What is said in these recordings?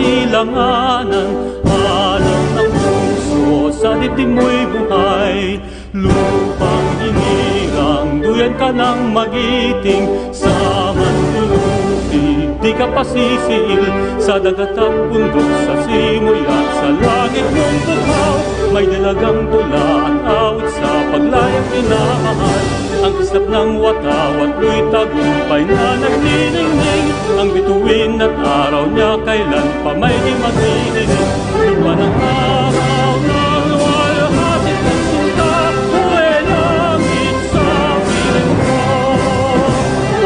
kasilanganan. Alam ng puso sa dibdib mo'y buhay. Lupang hinirang, duyan ka ng magiting. Sa mandulupi, di ka pasisiil. Sa dagat at bundok, sa simoy at sa langit mong tukaw. May dalagang tula at awit sa paglayang inamahal. Ang kislap ng watawat mo'y tagumpay na nagniningning. Ang bituin at araw niya kailan pa may di magdidinig. Lupa ng araw na luwalhati ng sinta, huwag langit sa piling ko.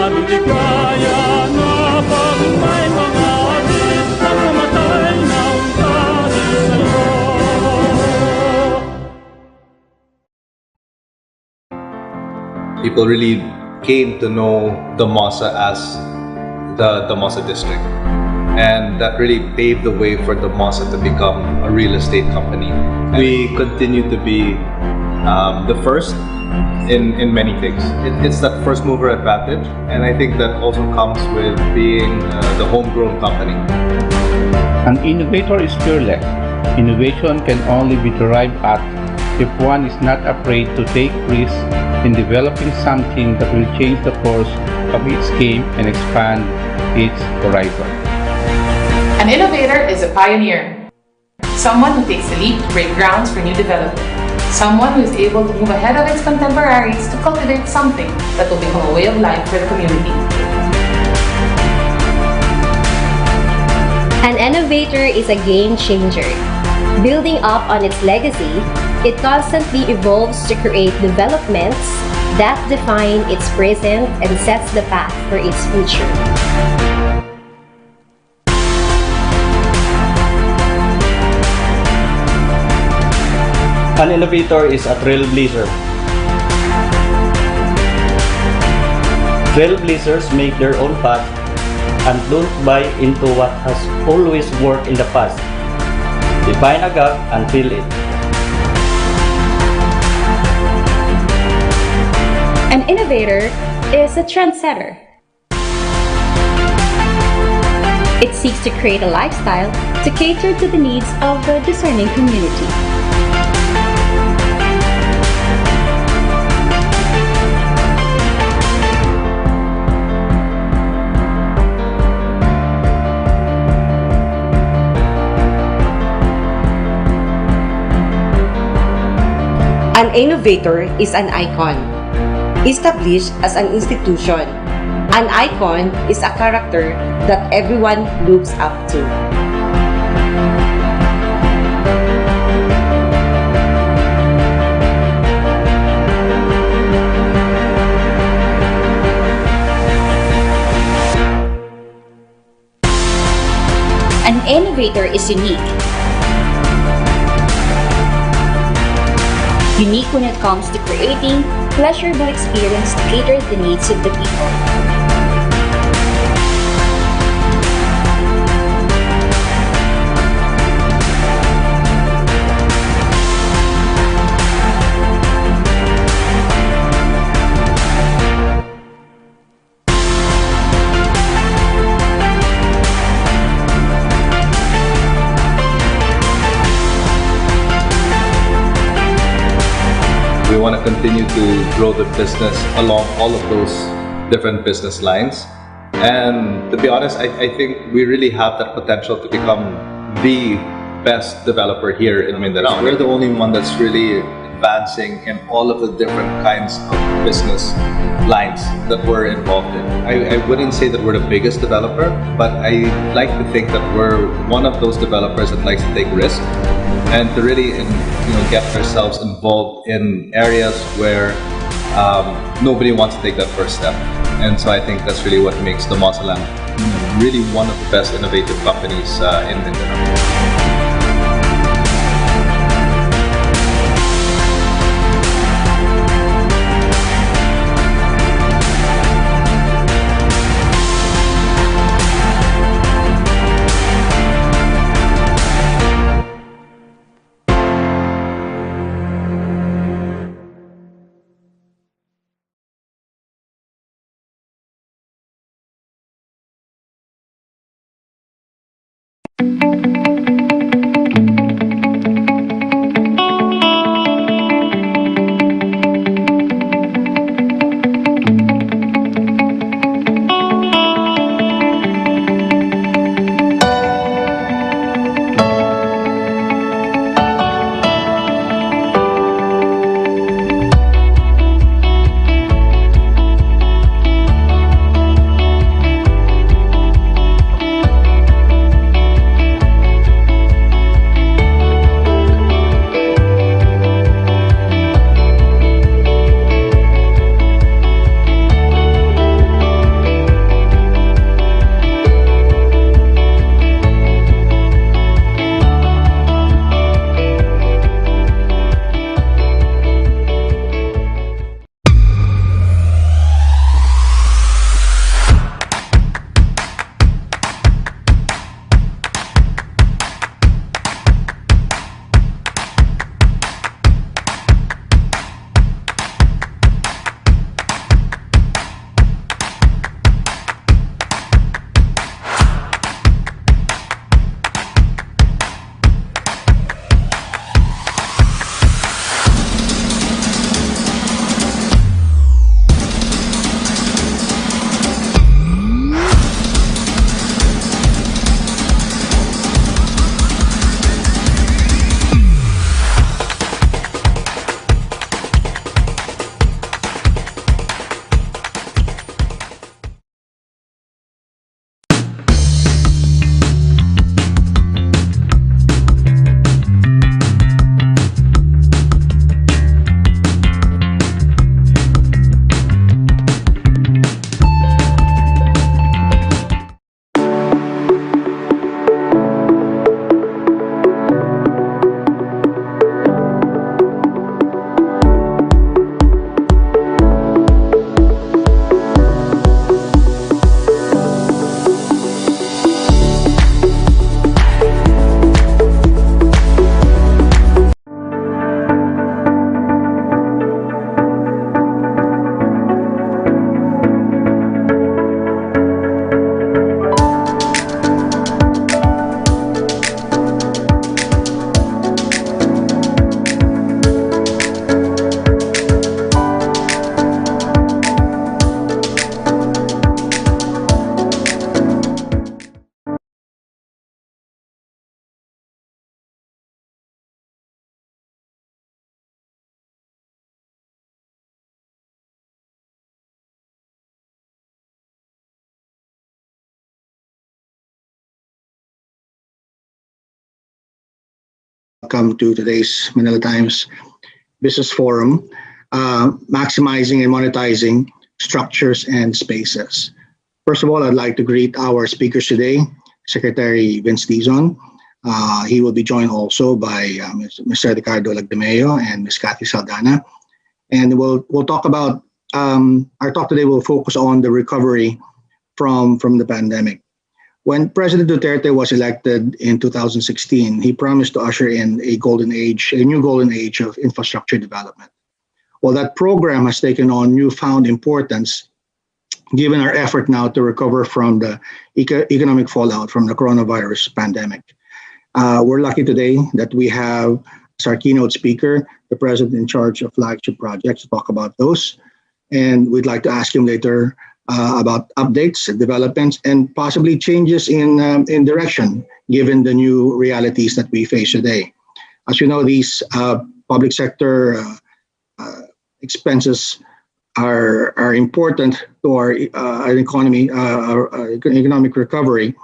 Aming ligaya na pag may mga atin na pumatay ng dahil sa'yo. People really came to know Damosa as the Damosa district, and that really paved the way for Damosa to become a real estate company. We continue to be the first in many things. It's that first mover advantage, and I think that also comes with being the homegrown company. An innovator is fearless. Innovation can only be derived at if one is not afraid to take risks in developing something that will change the course of its game and expand its horizon. An innovator is a pioneer. Someone who takes the leap to break grounds for new development. Someone who is able to move ahead of its contemporaries to cultivate something that will become a way of life for the community. An innovator is a game changer. Building up on its legacy, it constantly evolves to create developments that define its present and sets the path for its future. An innovator is a trailblazer. Trailblazers make their own path and don't buy into what has always worked in the past. They find a gap and fill it. An innovator is a trendsetter. It seeks to create a lifestyle to cater to the needs of the discerning community. An innovator is an icon, established as an institution. An icon is a character that everyone looks up to. An innovator is unique. Unique when it comes to creating pleasurable experience to cater the needs of the people. We want to continue to grow the business along all of those different business lines. And to be honest, I think we really have that potential to become the best developer here in Mindanao. We're the only one that's really advancing in all of the different kinds of business lines that we're involved in. I wouldn't say that we're the biggest developer, but I like to think that we're one of those developers that likes to take risks and to really get ourselves involved in areas where nobody wants to take that first step. And so I think that's really what makes the Damosa really one of the best innovative companies in Mindanao. welcome to today's Manila Times Business Forum, maximizing and monetizing structures and spaces. First of all, I'd like to greet our speakers today, Secretary Vince Dizon. He will be joined also by Mr. Ricardo Lagdameo and Ms. Cathy Saldana. And we'll talk about, our talk today will focus on the recovery from the pandemic. When President Duterte was elected in 2016, he promised to usher in a new golden age of infrastructure development. Well, that program has taken on newfound importance given our effort now to recover from the economic fallout from the coronavirus pandemic. We're lucky today that we have as our keynote speaker, the president in charge of flagship projects, to talk about those. And we'd like to ask him later about updates, developments, and possibly changes in direction given the new realities that we face today. As you know, these public sector expenses are important to our economy, our economic recovery.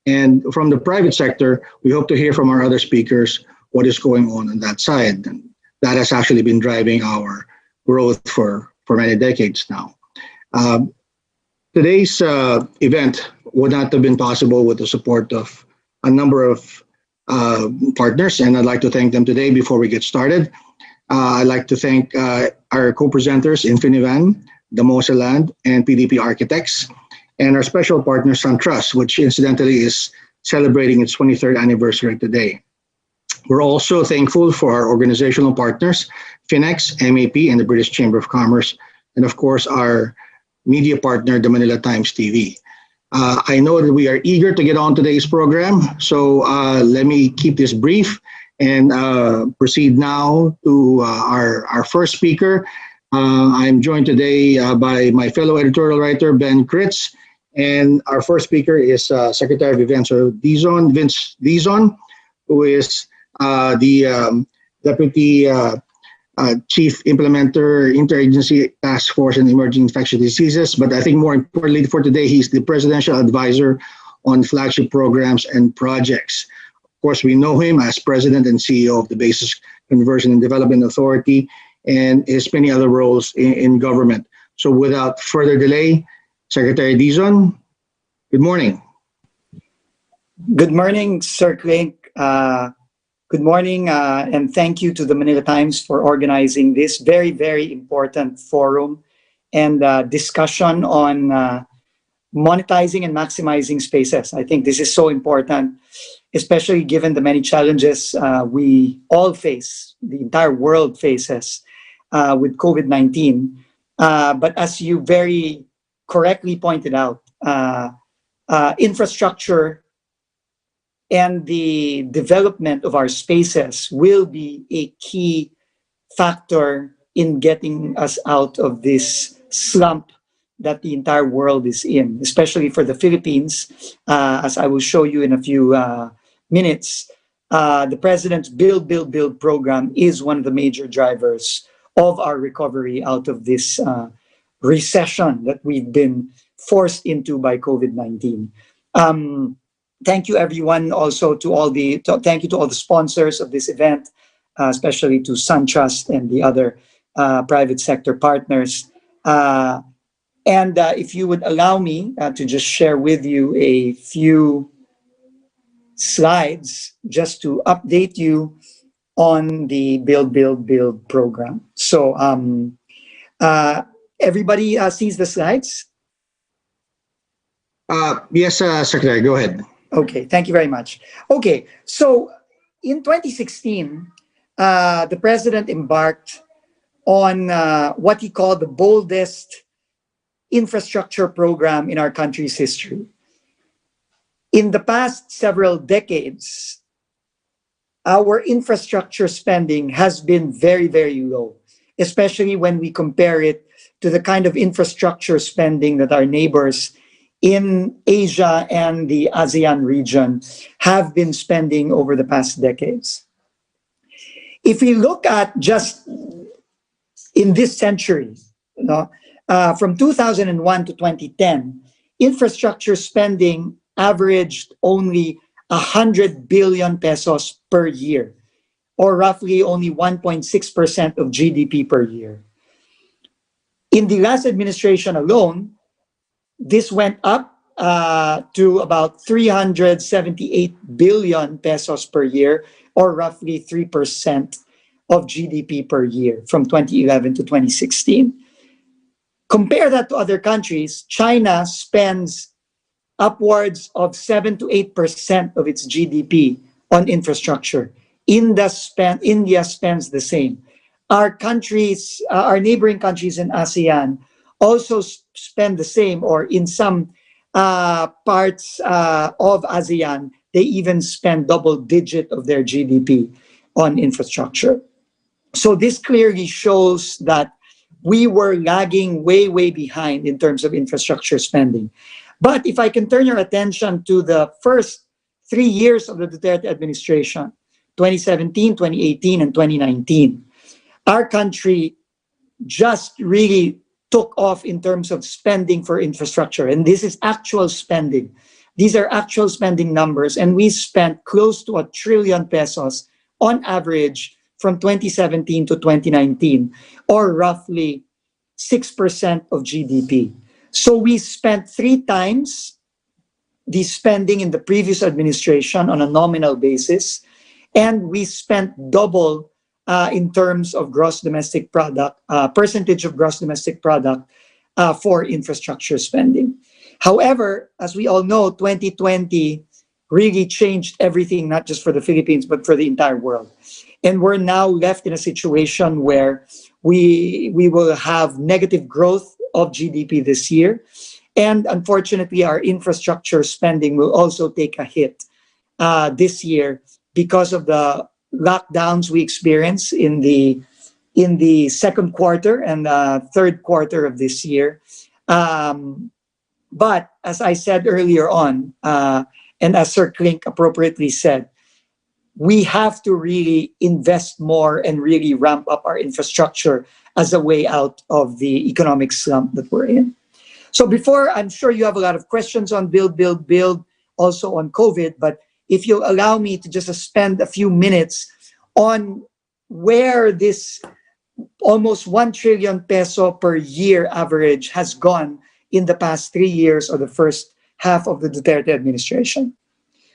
And from the private sector, we hope to hear from our other speakers what is going on that side. And that has actually been driving our growth for many decades now. Today's event would not have been possible with the support of a number of partners, and I'd like to thank them today before we get started. I'd like to thank our co-presenters, Infinivan, Damosa Land, and PDP Architects, and our special partner, SunTrust, which incidentally is celebrating its 23rd anniversary today. We're also thankful for our organizational partners, Finex, MAP, and the British Chamber of Commerce, and of course, our media partner, the Manila Times TV. I know that we are eager to get on today's program, so let me keep this brief and proceed now to our first speaker. I'm joined today by my fellow editorial writer, Ben Kritz, and our first speaker is Secretary of Events, Vince Dizon, who is the Deputy Chief Implementer, Interagency Task Force on Emerging Infectious Diseases. But I think more importantly for today, he's the Presidential Advisor on Flagship Programs and Projects. Of course, we know him as President and CEO of the Basis Conversion and Development Authority and his many other roles in government. So without further delay, Secretary Dizon, good morning. Good morning, Sir Craig. Good morning, and thank you to the Manila Times for organizing this very, very important forum and discussion on monetizing and maximizing spaces. I think this is so important, especially given the many challenges we all face, the entire world faces with COVID-19. But as you very correctly pointed out, infrastructure and the development of our spaces will be a key factor in getting us out of this slump that the entire world is in, especially for the Philippines. As I will show you in a few minutes, the President's Build, Build, Build program is one of the major drivers of our recovery out of this recession that we've been forced into by COVID-19. Thank you, everyone. Also, thank you to all the sponsors of this event, especially to SunTrust and the other private sector partners. And if you would allow me to just share with you a few slides just to update you on the Build, Build, Build program. So everybody sees the slides? Yes, Secretary, go ahead. Okay, thank you very much. Okay, so in 2016, the President embarked on what he called the boldest infrastructure program in our country's history. In the past several decades, our infrastructure spending has been very, very low, especially when we compare it to the kind of infrastructure spending that our neighbors in Asia and the ASEAN region have been spending over the past decades. If we look at just in this century, from 2001 to 2010, infrastructure spending averaged only 100 billion pesos per year. or roughly only 1.6% of GDP per year. In the last administration alone, this went up to about 378 billion pesos per year, or roughly 3% of GDP per year from 2011 to 2016. Compare that to other countries. China spends upwards of 7 to 8% of its GDP on infrastructure. India spends the same. Our countries, our neighboring countries in ASEAN also spend the same, or in some parts of ASEAN, they even spend double digit of their GDP on infrastructure. So this clearly shows that we were lagging way, way behind in terms of infrastructure spending. But if I can turn your attention to the first 3 years of the Duterte administration, 2017, 2018, and 2019, our country just really took off in terms of spending for infrastructure. And this is actual spending. These are actual spending numbers. And we spent close to 1 trillion pesos on average from 2017 to 2019, or roughly 6% of GDP. So we spent 3 times the spending in the previous administration on a nominal basis, and we spent double in terms of gross domestic product, percentage of gross domestic product for infrastructure spending. However, as we all know, 2020 really changed everything, not just for the Philippines, but for the entire world. And we're now left in a situation where we will have negative growth of GDP this year. And unfortunately, our infrastructure spending will also take a hit this year because of the lockdowns we experienced in the second quarter and third quarter of this year. But as I said earlier on, and as Sir Klink appropriately said, we have to really invest more and really ramp up our infrastructure as a way out of the economic slump that we're in. So before, I'm sure you have a lot of questions on build, also on COVID, but if you'll allow me to just spend a few minutes on where this almost 1 trillion peso per year average has gone in the past 3 years or the first half of the Duterte administration.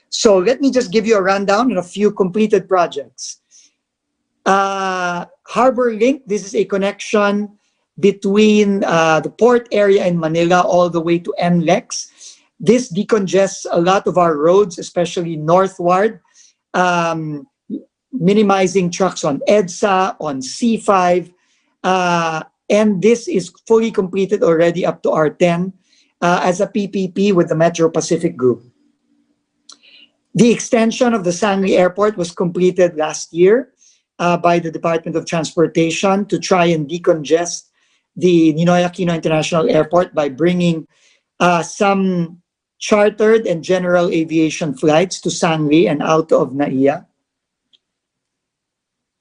So let me just give you a rundown on a few completed projects. Harbor Link, this is a connection between the port area in Manila all the way to NLEX. This decongests a lot of our roads, especially northward, minimizing trucks on EDSA, on C5, and this is fully completed already up to R10 as a PPP with the Metro Pacific Group. The extension of the Sangli Airport was completed last year by the Department of Transportation to try and decongest the Ninoy Aquino International Airport by bringing some chartered and general aviation flights to Sangli and out of NAIA.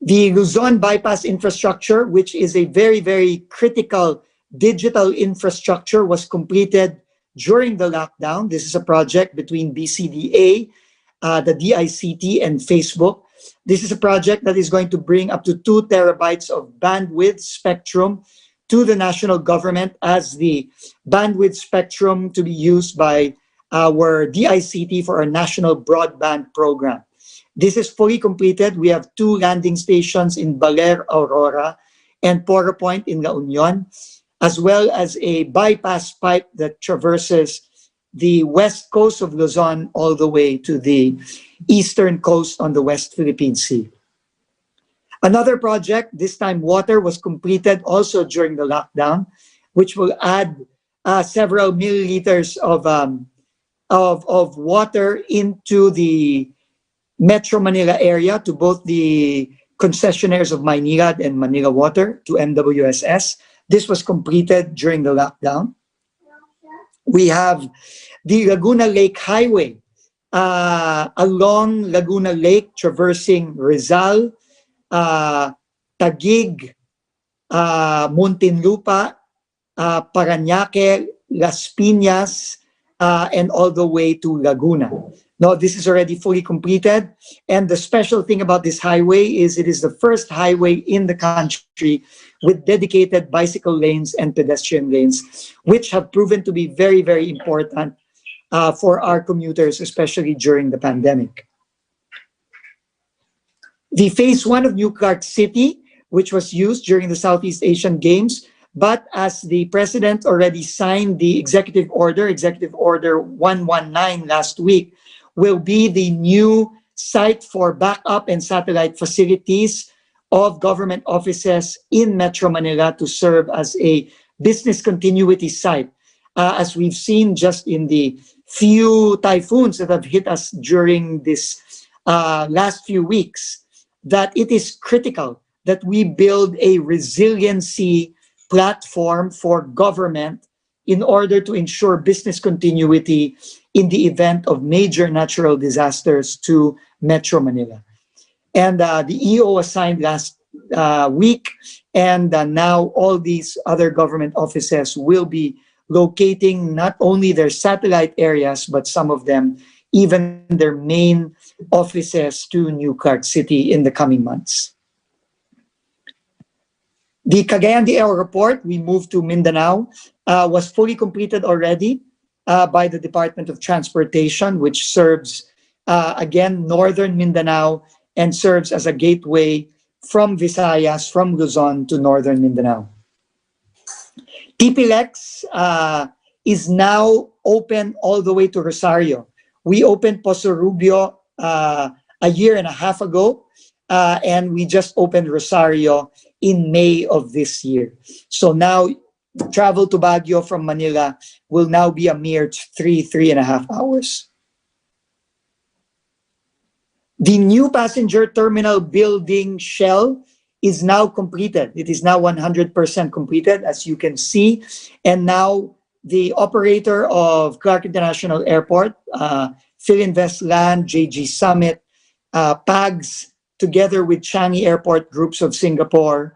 The Luzon bypass infrastructure, which is a very, very critical digital infrastructure, was completed during the lockdown. This is a project between BCDA, the DICT, and Facebook. This is a project that is going to bring up to 2 terabytes of bandwidth spectrum to the national government as the bandwidth spectrum to be used by our DICT for our national broadband program. This is fully completed. We have 2 landing stations in Baler, Aurora, and Poro Point in La Union, as well as a bypass pipe that traverses the west coast of Luzon all the way to the eastern coast on the West Philippine Sea. Another project, this time water, was completed also during the lockdown, which will add several milliliters of water into the Metro Manila area to both the concessionaires of Maynilad and Manila Water, to MWSS. This was completed during the lockdown. We have the Laguna Lake Highway along Laguna Lake, traversing Rizal, Taguig, Muntinlupa, Parañaque, Las Piñas, and all the way to Laguna. No, this is already fully completed. And the special thing about this highway is it is the first highway in the country with dedicated bicycle lanes and pedestrian lanes, which have proven to be very, very important for our commuters, especially during the pandemic. The phase one of New Clark City, which was used during the Southeast Asian Games, but as the president already signed the Executive Order 119 last week, will be the new site for backup and satellite facilities of government offices in Metro Manila to serve as a business continuity site. As we've seen just in the few typhoons that have hit us during this last few weeks, that it is critical that we build a resiliency platform for government in order to ensure business continuity in the event of major natural disasters to Metro Manila. And the EO was signed last week, and now all these other government offices will be locating not only their satellite areas, but some of them even their main offices to New Clark City in the coming months. The Cagayan de Oro Airport, we moved to Mindanao, was fully completed already by the Department of Transportation, which serves, again, northern Mindanao and serves as a gateway from Visayas, from Luzon to northern Mindanao. TPLEX is now open all the way to Rosario. We opened Poso Rubio a year and a half ago, and we just opened Rosario in May of this year. So now travel to Baguio from Manila will now be a mere 3.5 hours. The new passenger terminal building shell is now completed. It is now 100% completed, as you can see. And now the operator of Clark International Airport, Philinvest Land, JG Summit, PAGS, together with Changi Airport Group of Singapore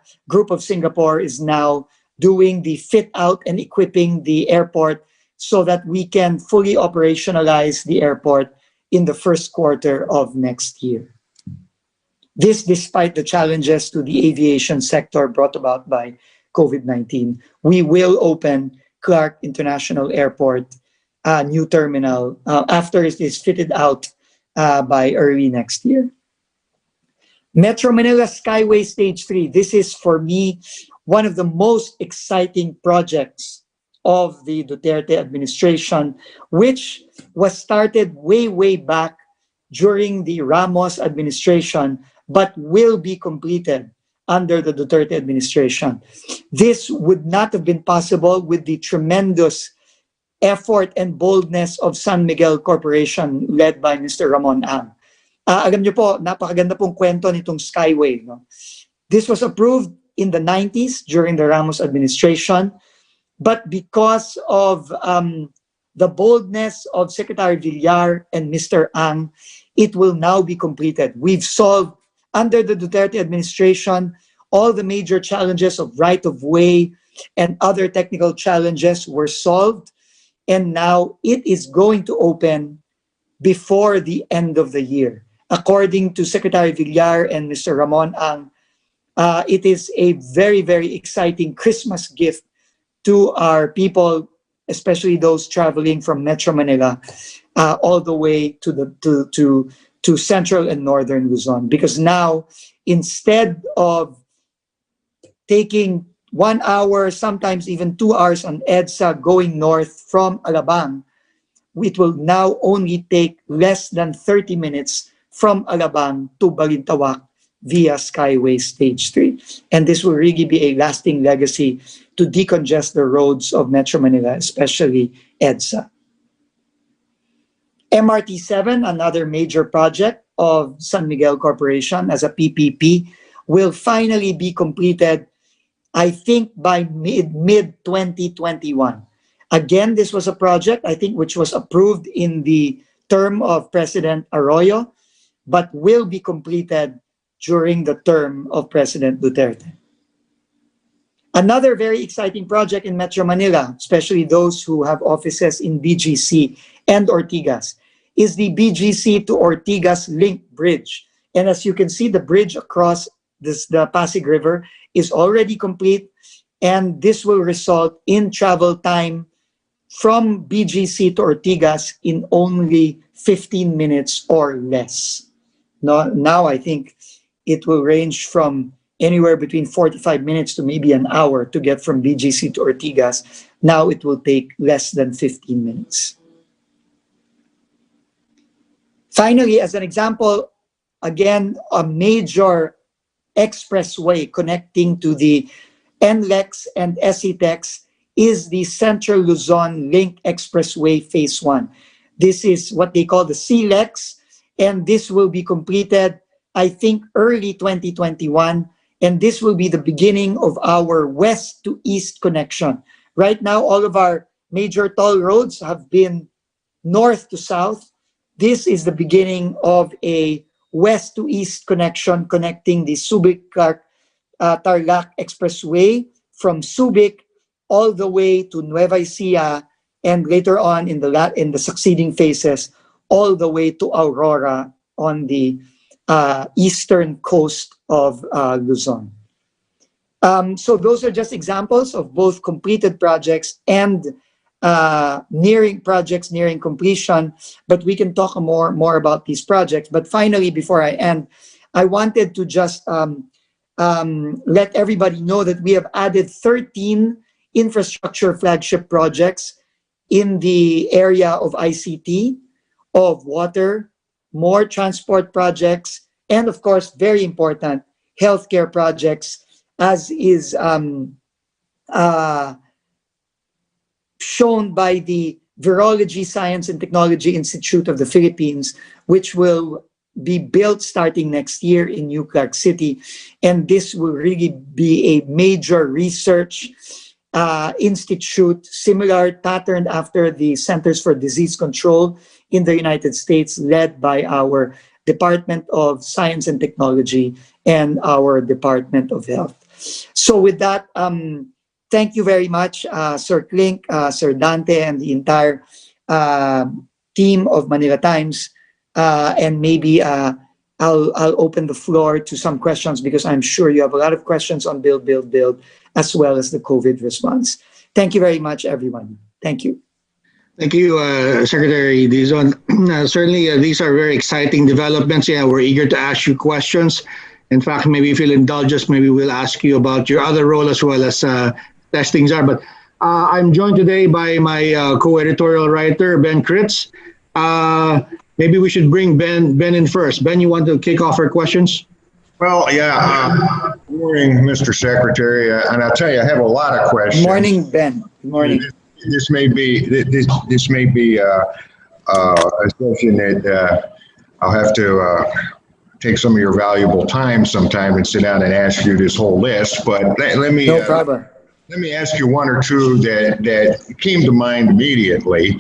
is now doing the fit out and equipping the airport so that we can fully operationalize the airport in the first quarter of next year. This despite the challenges to the aviation sector brought about by COVID-19. We will open Clark International Airport new terminal after it is fitted out by early next year. Metro Manila Skyway Stage 3. This is, for me, one of the most exciting projects of the Duterte administration, which was started way, way back during the Ramos administration, but will be completed under the Duterte administration. This would not have been possible with the tremendous effort and boldness of San Miguel Corporation led by Mr. Ramon Ang. Alam niyo po, napakaganda pong kwento nitong Skyway. No? This was approved in the 90s during the Ramos administration, but because of the boldness of Secretary Villar and Mr. Ang, it will now be completed. We've solved, under the Duterte administration, all the major challenges of right-of-way and other technical challenges were solved, and now it is going to open before the end of the year. According to Secretary Villar and Mr. Ramon Ang, it is a very, very exciting Christmas gift to our people, especially those traveling from Metro Manila all the way to central and northern Luzon. Because now, instead of taking 1 hour, sometimes even 2 hours on EDSA going north from Alabang, it will now only take less than 30 minutes from Alabang to Balintawak via Skyway Stage 3. And this will really be a lasting legacy to decongest the roads of Metro Manila, especially EDSA. MRT-7, another major project of San Miguel Corporation as a PPP, will finally be completed, I think, by mid-2021. Again, this was a project, I think, which was approved in the term of President Arroyo, but will be completed during the term of President Duterte. Another very exciting project in Metro Manila, especially those who have offices in BGC and Ortigas, is the BGC to Ortigas Link Bridge. And as you can see, the bridge across the Pasig River is already complete, and this will result in travel time from BGC to Ortigas in only 15 minutes or less. Now I think it will range from anywhere between 45 minutes to maybe an hour to get from BGC to Ortigas. Now it will take less than 15 minutes. Finally, as an example, again, a major expressway connecting to the NLEX and SETEX is the Central Luzon Link Expressway Phase 1. This is what they call the CLEX, and this will be completed, I think, early 2021, and this will be the beginning of our west to east connection. Right now, all of our major toll roads have been north to south. This is the beginning of a west to east connection connecting the Subic-Tarlac Expressway from Subic all the way to Nueva Ecija, and later on in the succeeding phases, all the way to Aurora on the eastern coast of Luzon. So those are just examples of both completed projects and nearing completion, but we can talk more about these projects. But finally, before I end, I wanted to just let everybody know that we have added 13 infrastructure flagship projects in the area of ICT, of water, more transport projects, and of course, very important, healthcare projects, as is shown by the Virology Science and Technology Institute of the Philippines, which will be built starting next year in New Clark City. And this will really be a major research institute, similar, patterned after the Centers for Disease Control in the United States, led by our Department of Science and Technology and our Department of Health. So with that, thank you very much, Sir Clink, Sir Dante, and the entire team of Manila Times. And maybe I'll open the floor to some questions, because I'm sure you have a lot of questions on Build, as well as the COVID response. Thank you very much, everyone. Thank you. Thank you, Secretary Dizon. Certainly, these are very exciting developments. Yeah, we're eager to ask you questions. In fact, maybe if you'll indulge us, maybe we'll ask you about your other role as well as as things are. But I'm joined today by my co-editorial writer, Ben Kritz. Maybe we should bring Ben in first. Ben, you want to kick off our questions? Well, yeah. Good morning, Mr. Secretary. And I'll tell you, I have a lot of questions. Good morning, Ben. Good morning. This may be a session that I'll have to take some of your valuable time sometime and sit down and ask you this whole list. But let me no problem. Let me ask you one or two that came to mind immediately.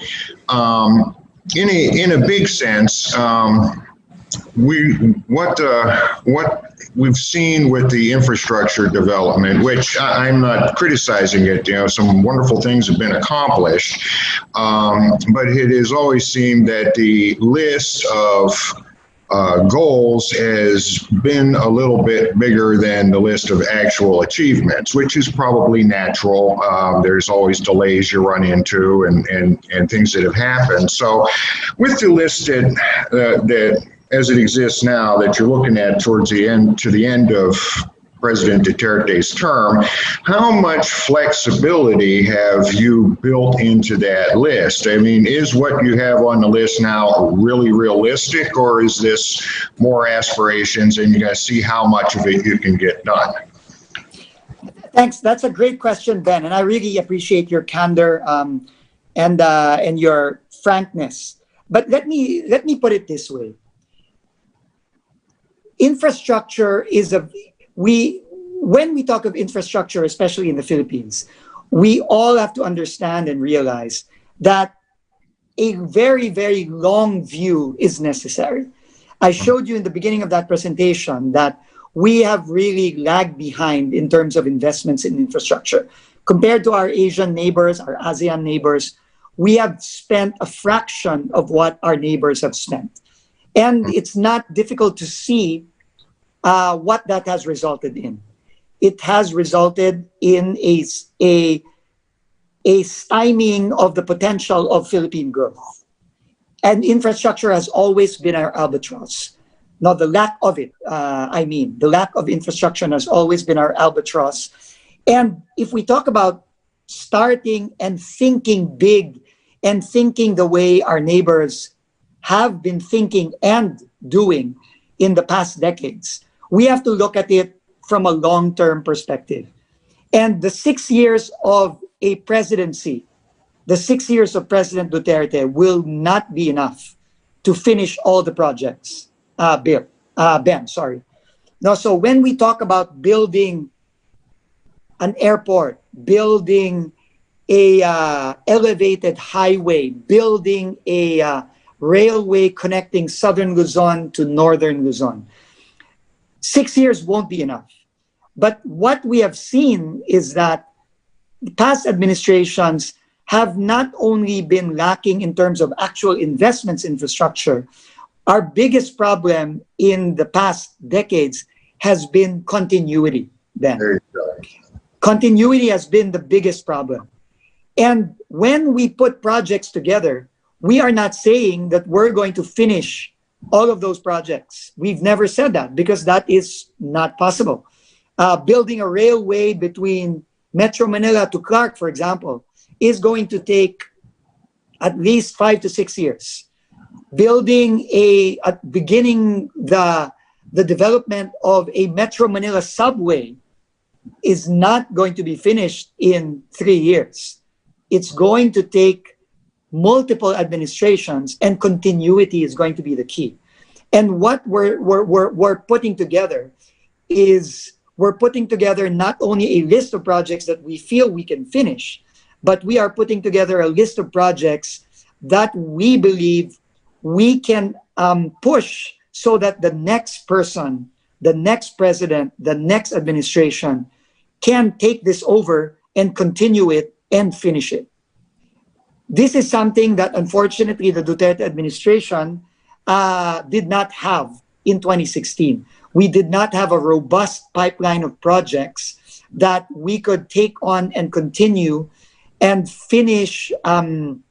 In a big sense, what we've seen with the infrastructure development, which I'm not criticizing it, some wonderful things have been accomplished, but it has always seemed that the list of goals has been a little bit bigger than the list of actual achievements, which is probably natural. There's always delays you run into and things that have happened. So with the list that as it exists now, that you're looking at towards the end of President Duterte's term, how much flexibility have you built into that list? I mean, is what you have on the list now really realistic, or is this more aspirations and you got to see how much of it you can get done? Thanks. That's a great question, Ben, and I really appreciate your candor and your frankness. But let me put it this way: infrastructure is when we talk of infrastructure, especially in the Philippines, we all have to understand and realize that a very, very long view is necessary. I showed you in the beginning of that presentation that we have really lagged behind in terms of investments in infrastructure. Compared to our Asian neighbors, our ASEAN neighbors, we have spent a fraction of what our neighbors have spent. And it's not difficult to see what that has resulted in. It has resulted in a stymieing of the potential of Philippine growth. And infrastructure has always been our albatross. Now, the lack of it, the lack of infrastructure has always been our albatross. And if we talk about starting and thinking big and thinking the way our neighbors have been thinking and doing in the past decades, we have to look at it from a long-term perspective. And the 6 years of a presidency, the 6 years of President Duterte will not be enough to finish all the projects. Ben, sorry. No, so when we talk about building an airport, building a elevated highway, building a railway connecting southern Luzon to northern Luzon, 6 years won't be enough. But what we have seen is that past administrations have not only been lacking in terms of actual investments in infrastructure. Our biggest problem in the past decades has been continuity, Ben. There you go. Continuity has been the biggest problem. And when we put projects together, we are not saying that we're going to finish all of those projects. We've never said that because that is not possible. Building a railway between Metro Manila to Clark, for example, is going to take at least 5 to 6 years. Beginning the development of a Metro Manila subway is not going to be finished in 3 years. It's going to take multiple administrations, and continuity is going to be the key. And what we're putting together is we're putting together not only a list of projects that we feel we can finish, but we are putting together a list of projects that we believe we can push so that the next person, the next president, the next administration can take this over and continue it and finish it. This is something that unfortunately the Duterte administration did not have in 2016. We did not have a robust pipeline of projects that we could take on and continue and finish in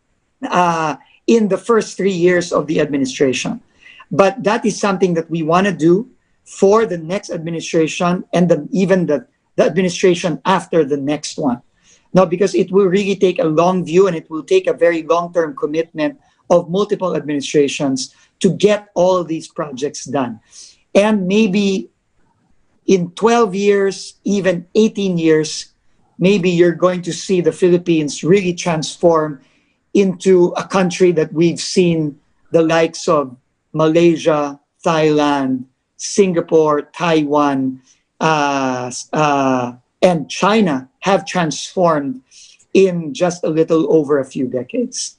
the first 3 years of the administration. But that is something that we want to do for the next administration and even the administration after the next one. No, because it will really take a long view and it will take a very long-term commitment of multiple administrations to get all of these projects done. And maybe in 12 years, even 18 years, maybe you're going to see the Philippines really transform into a country that we've seen the likes of Malaysia, Thailand, Singapore, Taiwan, and China have transformed in just a little over a few decades.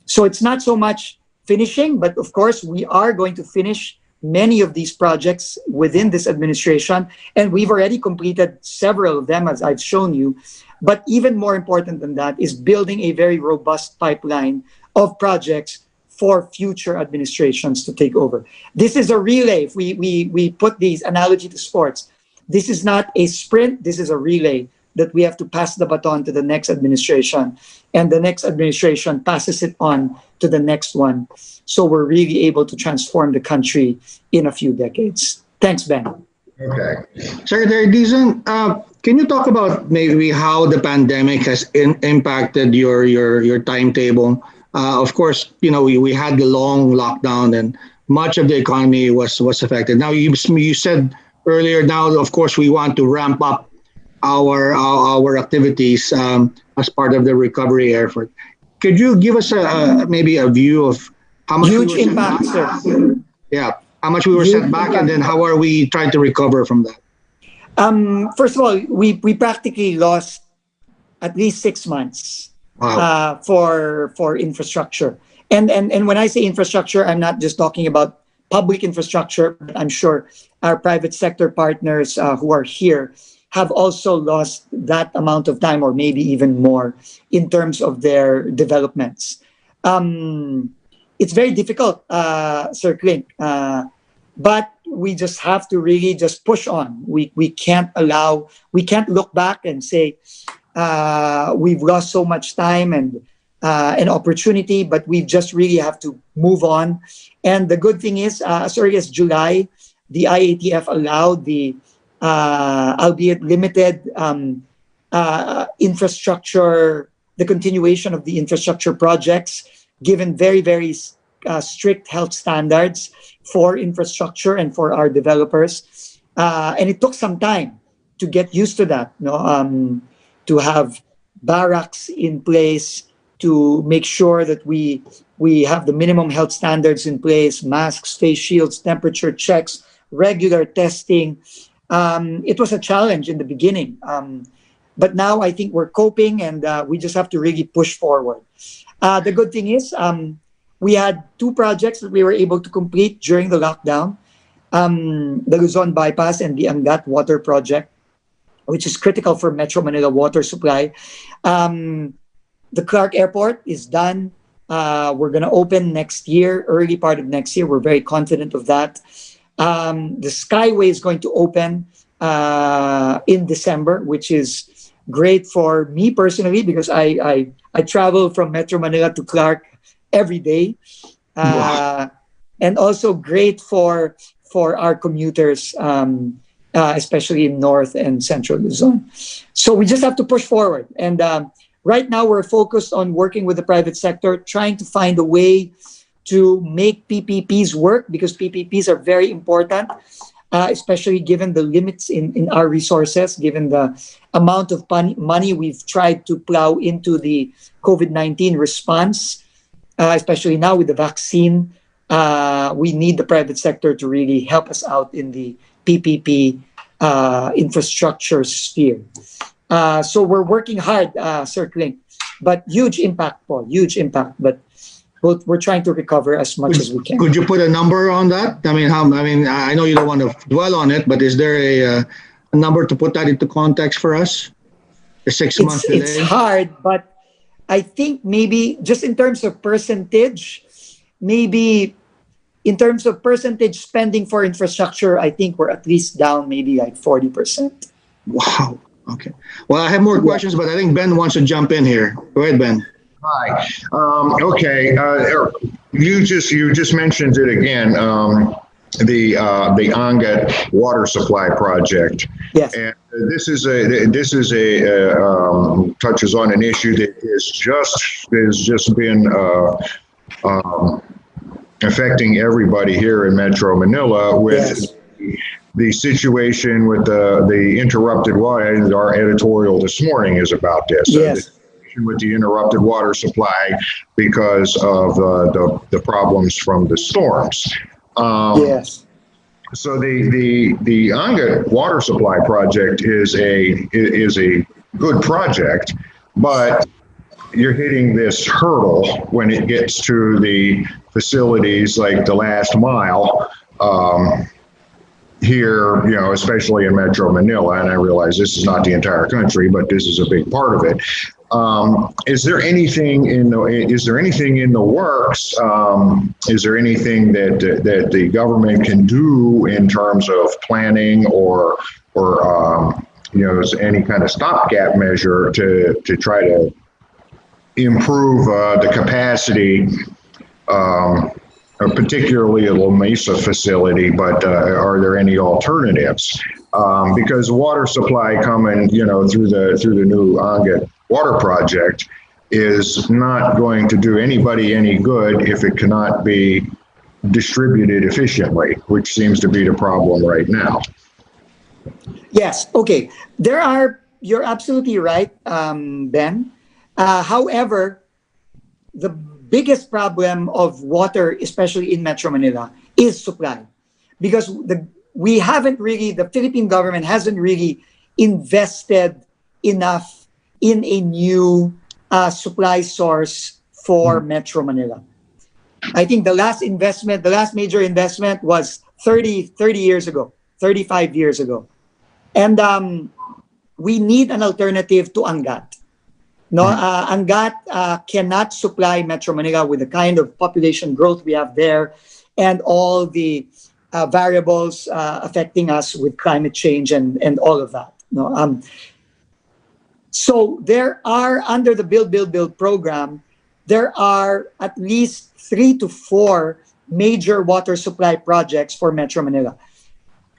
So it's not so much finishing, but of course we are going to finish many of these projects within this administration, and we've already completed several of them, as I've shown you. But even more important than that is building a very robust pipeline of projects for future administrations to take over. This is a relay. If we put these analogy to sports, this is not a sprint, this is a relay that we have to pass the baton to the next administration, and the next administration passes it on to the next one. So we're really able to transform the country in a few decades. Thanks, Ben. Okay. Secretary Dizon, can you talk about maybe how the pandemic has impacted your timetable? Of course, we had the long lockdown and much of the economy was affected. Now, you said earlier, now, of course, we want to ramp up our activities as part of the recovery effort. Could you give us maybe a view of how much huge impact, sir? Yeah, how much we were set back, and then how are we trying to recover from that? First of all, we practically lost at least 6 months. Wow. For infrastructure. And when I say infrastructure, I'm not just talking about public infrastructure, but I'm sure our private sector partners who are here have also lost that amount of time, or maybe even more, in terms of their developments. It's very difficult, Sir Clint, but we just have to really just push on. We can't look back and say we've lost so much time and an opportunity, but we just really have to move on. And the good thing is, as early as July, the IATF allowed the, albeit limited, infrastructure, the continuation of the infrastructure projects, given very, very strict health standards for infrastructure and for our developers. And it took some time to get used to that, to have barracks in place, to make sure that we have the minimum health standards in place, masks, face shields, temperature checks, regular testing. It was a challenge in the beginning. But now I think we're coping, and we just have to really push forward. The good thing is, we had 2 projects that we were able to complete during the lockdown. The Luzon Bypass and the Angat Water Project, which is critical for Metro Manila water supply. The Clark Airport is done. We're going to open next year, early part of next year. We're very confident of that. The Skyway is going to open in December, which is great for me personally, because I travel from Metro Manila to Clark every day. Wow. And also great for our commuters, especially in North and Central Luzon. So we just have to push forward. And right now we're focused on working with the private sector, trying to find a way to make PPPs work, because PPPs are very important, especially given the limits in our resources, given the amount of money we've tried to plow into the COVID-19 response, especially now with the vaccine. We need the private sector to really help us out in the PPP infrastructure sphere. So we're working hard, Sir Clint, but huge impact, Paul, huge impact. But we're trying to recover as much as we can. Could you put a number on that? I mean, I know you don't want to dwell on it, but is there a number to put that into context for us? The 6 months delay? It's hard, but I think maybe just in terms of percentage, maybe in terms of percentage spending for infrastructure, I think we're at least down maybe like 40%. Wow. Okay. Well, I have more questions, but I think Ben wants to jump in here. Go ahead, Ben. Hi. Okay. You just mentioned it again. The Angat water supply project. Yes. And this is touches on an issue that has just been affecting everybody here in Metro Manila with the situation with the interrupted water. Our editorial this morning is about this. Yes. With the interrupted water supply because of the problems from the storms. Yes. So the Angat water supply project is a good project, but you're hitting this hurdle when it gets to the facilities like the last mile. Here, especially in Metro Manila, and I realize this is not the entire country, but this is a big part of it. Is there anything in the works? Is there anything that the government can do in terms of planning or any kind of stopgap measure to try to improve the capacity? Particularly a La Mesa facility, but are there any alternatives? Because water supply coming, through the new Angat water project is not going to do anybody any good if it cannot be distributed efficiently, which seems to be the problem right now. Yes. Okay. You're absolutely right, Ben. However, the biggest problem of water, especially in Metro Manila, is supply, because the Philippine government hasn't really invested enough in a new supply source for Metro Manila. I think the last major investment was 30 years ago, 35 years ago. And we need an alternative to Angat. No, Angat cannot supply Metro Manila with the kind of population growth we have there and all the variables affecting us with climate change and all of that. No, so there are, under the Build program, there are at least 3 to 4 major water supply projects for Metro Manila.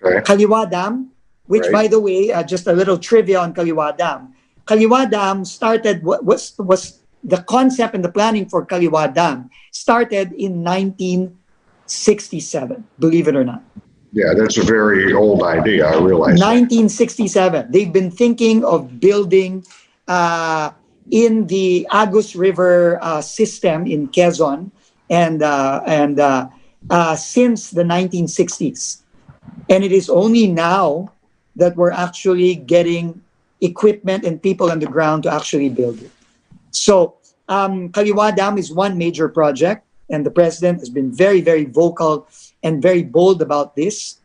Okay. Kaliwa Dam, which Right. by the way, just a little trivia on Kaliwa Dam. Kaliwa Dam started, was the concept and the planning for Kaliwa Dam started in 1967, believe it or not. Yeah, that's a very old idea. I realize. 1967. They've been thinking of building in the Agus River system in Quezon and since the 1960s. And it is only now that we're actually getting equipment and people on the ground to actually build it. So Kaliwa Dam is one major project, and the president has been very, very vocal and very bold about this.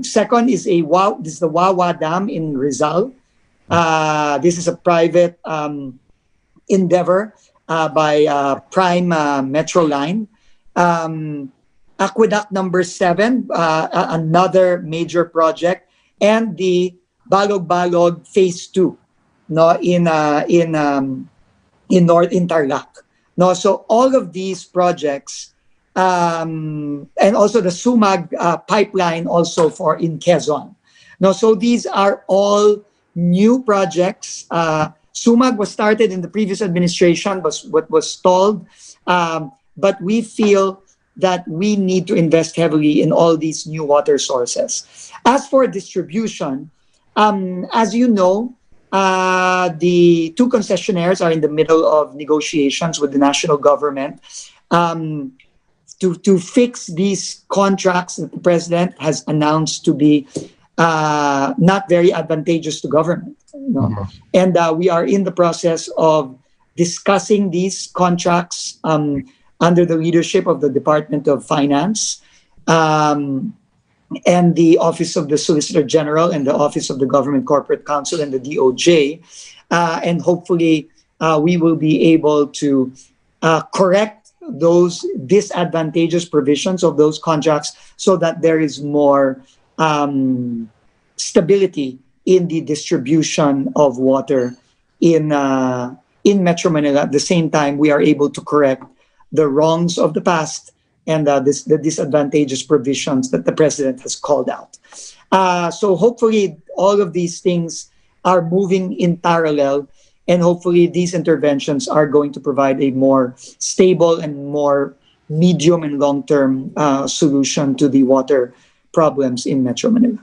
Second is the Wawa Dam in Rizal. This is a private endeavor by Prime Metro Line. Aqueduct number 7, another major project, and the Balog Phase 2, no, in Tarlac. No, so all of these projects, and also the Sumag pipeline also for in Quezon. No, so these are all new projects. Sumag was started in the previous administration, but was stalled. But we feel that we need to invest heavily in all these new water sources. As for distribution, as you know, the 2 concessionaires are in the middle of negotiations with the national government to fix these contracts that the president has announced to be not very advantageous to government. You know? Mm-hmm. And we are in the process of discussing these contracts under the leadership of the Department of Finance and the Office of the Solicitor General and the Office of the Government Corporate Counsel and the DOJ. And hopefully we will be able to correct those disadvantageous provisions of those contracts so that there is more stability in the distribution of water in Metro Manila. At the same time, we are able to correct the wrongs of the past and the disadvantageous provisions that the president has called out. So hopefully all of these things are moving in parallel, and hopefully these interventions are going to provide a more stable and more medium and long-term solution to the water problems in Metro Manila.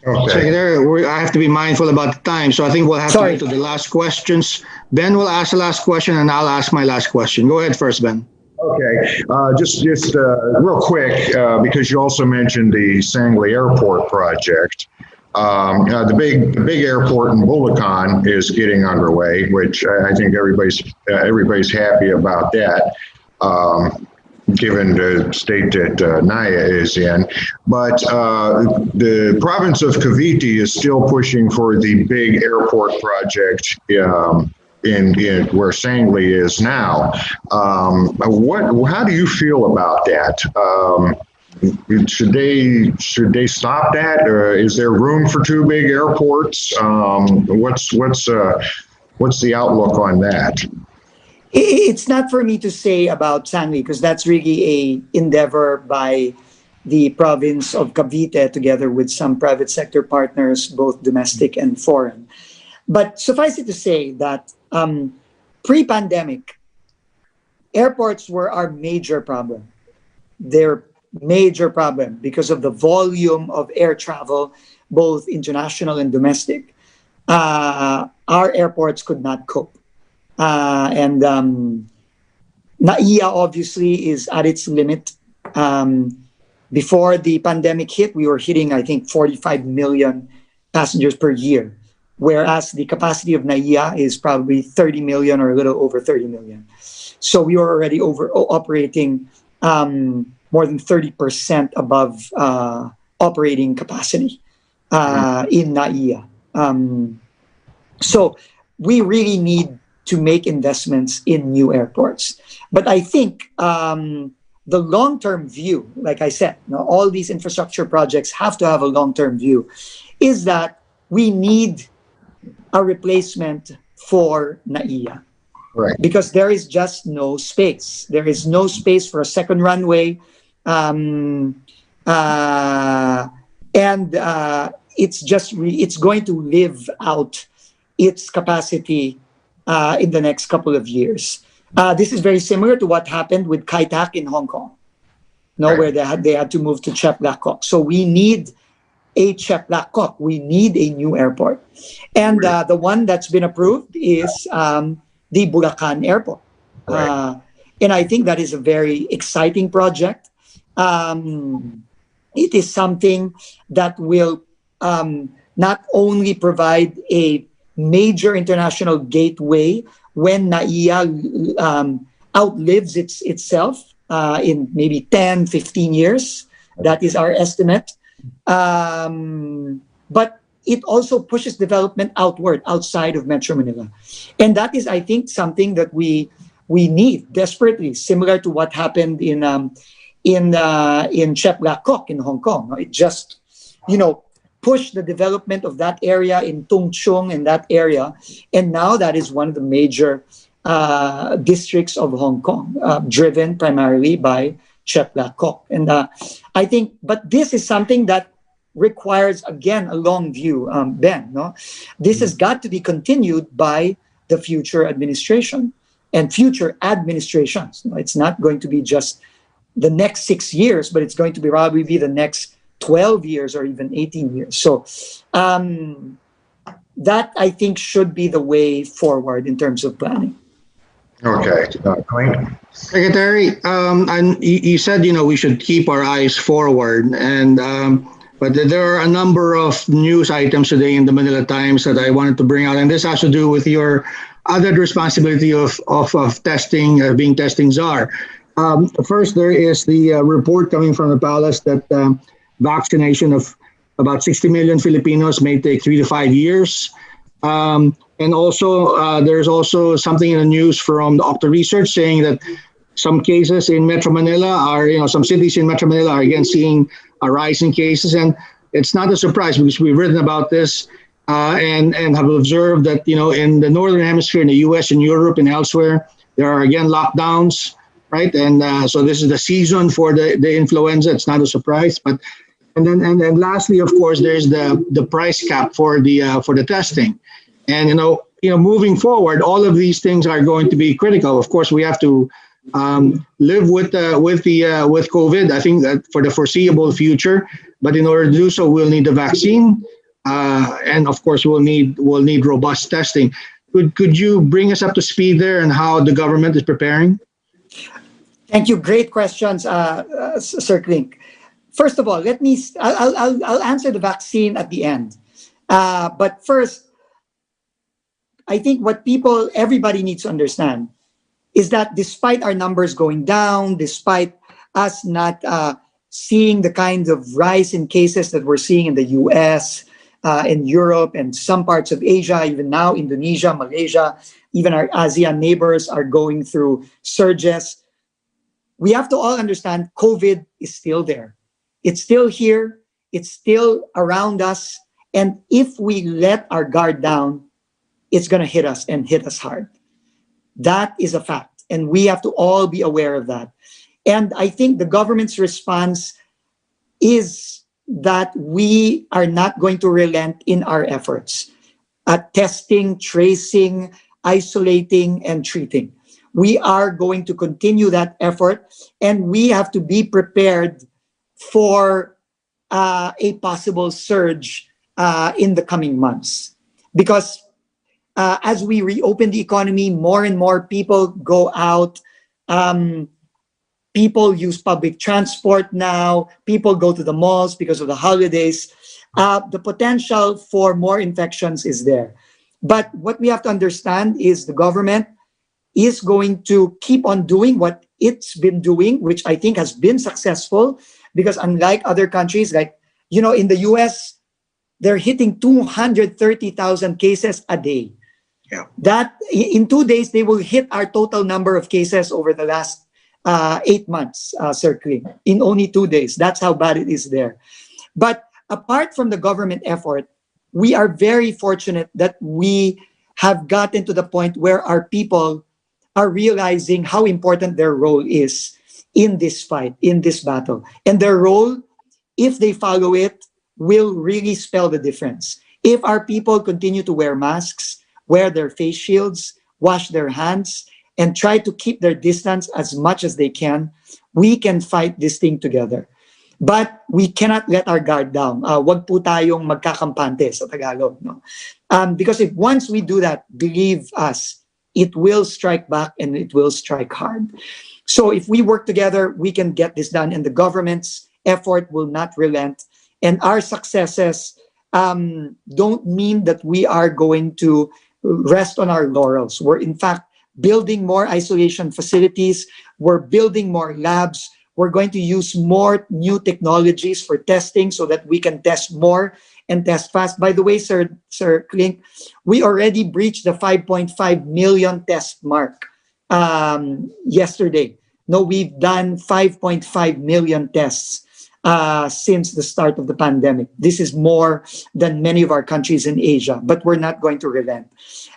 Okay. Secretary, I have to be mindful about the time, so I think we'll have to get to the last questions. Ben will ask the last question, and I'll ask my last question. Go ahead first, Ben. Okay, just real quick, because you also mentioned the Sangley Airport project. The big airport in Bulacan is getting underway, which I think everybody's happy about that. Given the state that Naya is in. But the province of Cavite is still pushing for the big airport project in where Sangley is now. How do you feel about that? Should they stop that? Is there room for 2 big airports? What's the outlook on that? It's not for me to say about Sangley because that's really a endeavor by the province of Cavite together with some private sector partners, both domestic and foreign. But suffice it to say that pre-pandemic, airports were our major problem. They're major problem because of the volume of air travel, both international and domestic. Our airports could not cope. And NAIA obviously is at its limit. Before the pandemic hit, we were hitting, I think, 45 million passengers per year, whereas the capacity of NAIA is probably 30 million or a little over 30 million. So we were already operating more than 30% above operating capacity in NAIA. So we really need to make investments in new airports. But I think the long-term view, like I said, all these infrastructure projects have to have a long-term view, is that we need a replacement for NAIA. Right. Because there is just no space. There is no space for a second runway. Um, and it's going to live out its capacity in the next couple of years. This is very similar to what happened with Kai Tak in Hong Kong, Right. where they had to move to Chek Lap Kok. So we need a Chek Lap Kok. We need a new airport, and the one that's been approved is the Bulacan Airport. Right. And I think that is a very exciting project. It is something that will not only provide a major international gateway when NAIA outlives itself in maybe 10, 15 years. That is our estimate. But it also pushes development outward, outside of Metro Manila. And that is, I think, something that we need desperately, similar to what happened in Chek Lap Kok in Hong Kong. It just, pushed the development of that area in Tung Chung and that area. And now that is one of the major districts of Hong Kong, driven primarily by Chek Lap Kok. And I think, but this is something that requires, again, a long view, Ben. This has got to be continued by the future administration and future administrations. It's not going to be just the next 6 years, but it's going to be probably the next 12 years or even 18 years. So that, I think, should be the way forward in terms of planning. Okay. Clayton? Secretary, and you said we should keep our eyes forward, and but there are a number of news items today in the Manila Times that I wanted to bring out, and this has to do with your other responsibility of testing, being testing czar. First, there is the report coming from the palace that vaccination of about 60 million Filipinos may take 3 to 5 years. And also, there's also something in the news from the Octa Research saying that some cases in Metro Manila are, some cities in Metro Manila are again seeing a rise in cases. And it's not a surprise because we've written about this and have observed that, in the Northern Hemisphere, in the US and Europe and elsewhere, there are again lockdowns, right? And so this is the season for the influenza. It's not a surprise. But and then lastly, of course, there's the price cap for the testing. And moving forward, all of these things are going to be critical. Of course, we have to live with COVID. I think that for the foreseeable future. But in order to do so, we'll need the vaccine, and of course, we'll need robust testing. Could you bring us up to speed there and how the government is preparing? Thank you. Great questions, Sir Klink. First of all, I'll answer the vaccine at the end. But first, I think what everybody needs to understand is that despite our numbers going down, despite us not seeing the kind of rise in cases that we're seeing in the US, in Europe, and some parts of Asia, even now Indonesia, Malaysia, even our ASEAN neighbors are going through surges. We have to all understand COVID is still there. It's still here. It's still around us. And if we let our guard down, it's going to hit us and hit us hard. That is a fact. And we have to all be aware of that. And I think the government's response is that we are not going to relent in our efforts at testing, tracing, isolating, and treating. We are going to continue that effort, and we have to be prepared for a possible surge in the coming months. Because as we reopen the economy, more and more people go out. People use public transport now. People go to the malls because of the holidays. The potential for more infections is there. But what we have to understand is the government is going to keep on doing what it's been doing, which I think has been successful, because unlike other countries, like, in the US, they're hitting 230,000 cases a day. Yeah. That in 2 days, they will hit our total number of cases over the last 8 months, Sir Kling, in only 2 days. That's how bad it is there. But apart from the government effort, we are very fortunate that we have gotten to the point where our people are realizing how important their role is in this fight, in this battle. And their role, if they follow it, will really spell the difference. If our people continue to wear masks, wear their face shields, wash their hands, and try to keep their distance as much as they can, we can fight this thing together. But we cannot let our guard down. Wag po tayong magkakampante sa Tagalog. No? Because if once we do that, believe us, it will strike back and it will strike hard. So if we work together, we can get this done, and the government's effort will not relent. And our successes don't mean that we are going to rest on our laurels. We're in fact building more isolation facilities. We're building more labs. We're going to use more new technologies for testing so that we can test more and test fast. By the way, Sir Klink, we already breached the 5.5 million test mark yesterday. No, we've done 5.5 million tests since the start of the pandemic. This is more than many of our countries in Asia, but we're not going to relent.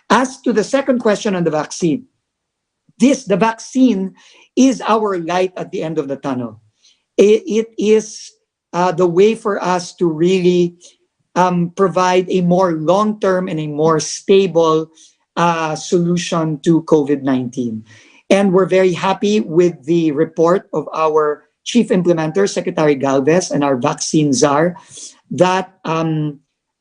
As to the second question on the vaccine, the vaccine is our light at the end of the tunnel. It is the way for us to really provide a more long-term and a more stable solution to COVID-19. And we're very happy with the report of our chief implementer, Secretary Galvez, and our vaccine czar, that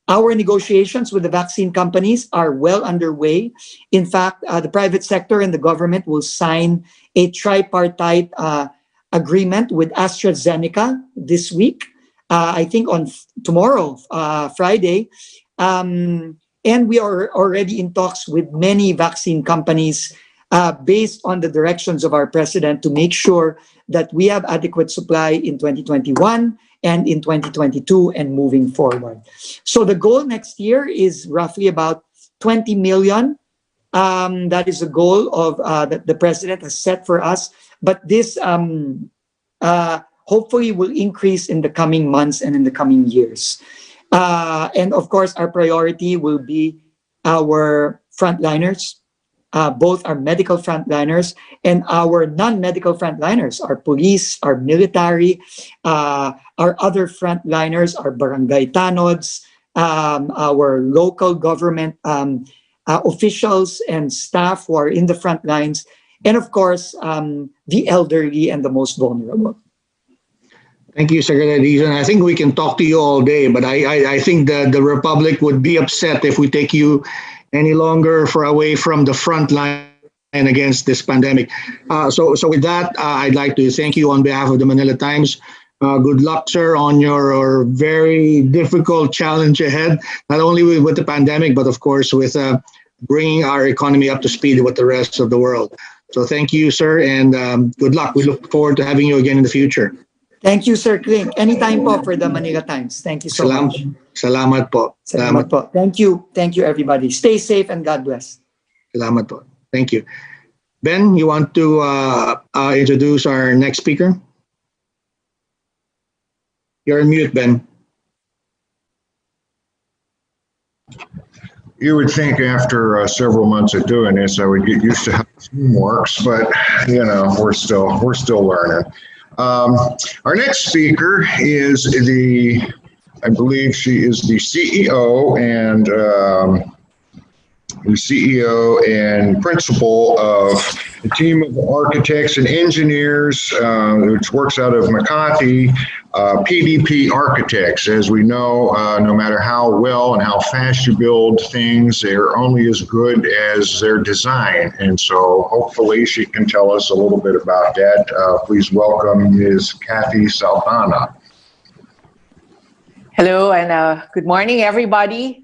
our negotiations with the vaccine companies are well underway. In fact, the private sector and the government will sign a tripartite agreement with AstraZeneca this week, I think on tomorrow, Friday. And we are already in talks with many vaccine companies based on the directions of our president to make sure that we have adequate supply in 2021 and in 2022 and moving forward. So the goal next year is roughly about 20 million. That is a goal of that the president has set for us. But this hopefully will increase in the coming months and in the coming years. And of course, our priority will be our frontliners, both our medical frontliners and our non-medical frontliners, our police, our military, our other frontliners, our barangay tanods, our local government officials and staff who are in the front lines, and of course, the elderly and the most vulnerable. Thank you, Secretary Dizon. I think we can talk to you all day, but I think the Republic would be upset if we take you any longer away from the front line against this pandemic. So with that, I'd like to thank you on behalf of the Manila Times. Good luck, sir, on your very difficult challenge ahead, not only with the pandemic, but of course with bringing our economy up to speed with the rest of the world. So thank you, sir, and good luck. We look forward to having you again in the future. Thank you, Sir Kling. Anytime po for the Manila Times. Thank you so much. Salamat po. Salamat po. Thank you. Thank you, everybody. Stay safe and God bless. Salamat po. Thank you. Ben, you want to introduce our next speaker? You're on mute, Ben. You would think after several months of doing this, I would get used to how the team works, but you know, we're still learning. Our next speaker is I believe she is the CEO and principal of a team of architects and engineers, which works out of Makati, PDP Architects. As we know, no matter how well and how fast you build things, they're only as good as their design. And so hopefully she can tell us a little bit about that. Please welcome Ms. Kathy Saldana. Hello and good morning, everybody.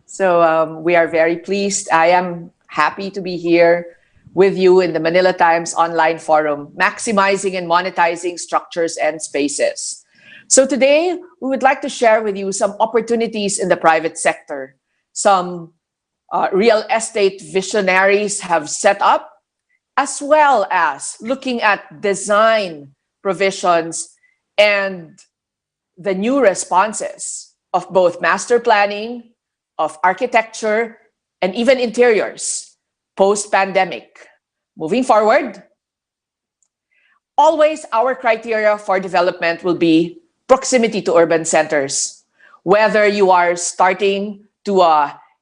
So we are very pleased. I am happy to be here with you in the Manila Times online forum, Maximizing and Monetizing Structures and Spaces. So today, we would like to share with you some opportunities in the private sector. Some real estate visionaries have set up, as well as looking at design provisions and the new responses of both master planning, of architecture, and even interiors post-pandemic. Moving forward, always our criteria for development will be proximity to urban centers. Whether you are starting to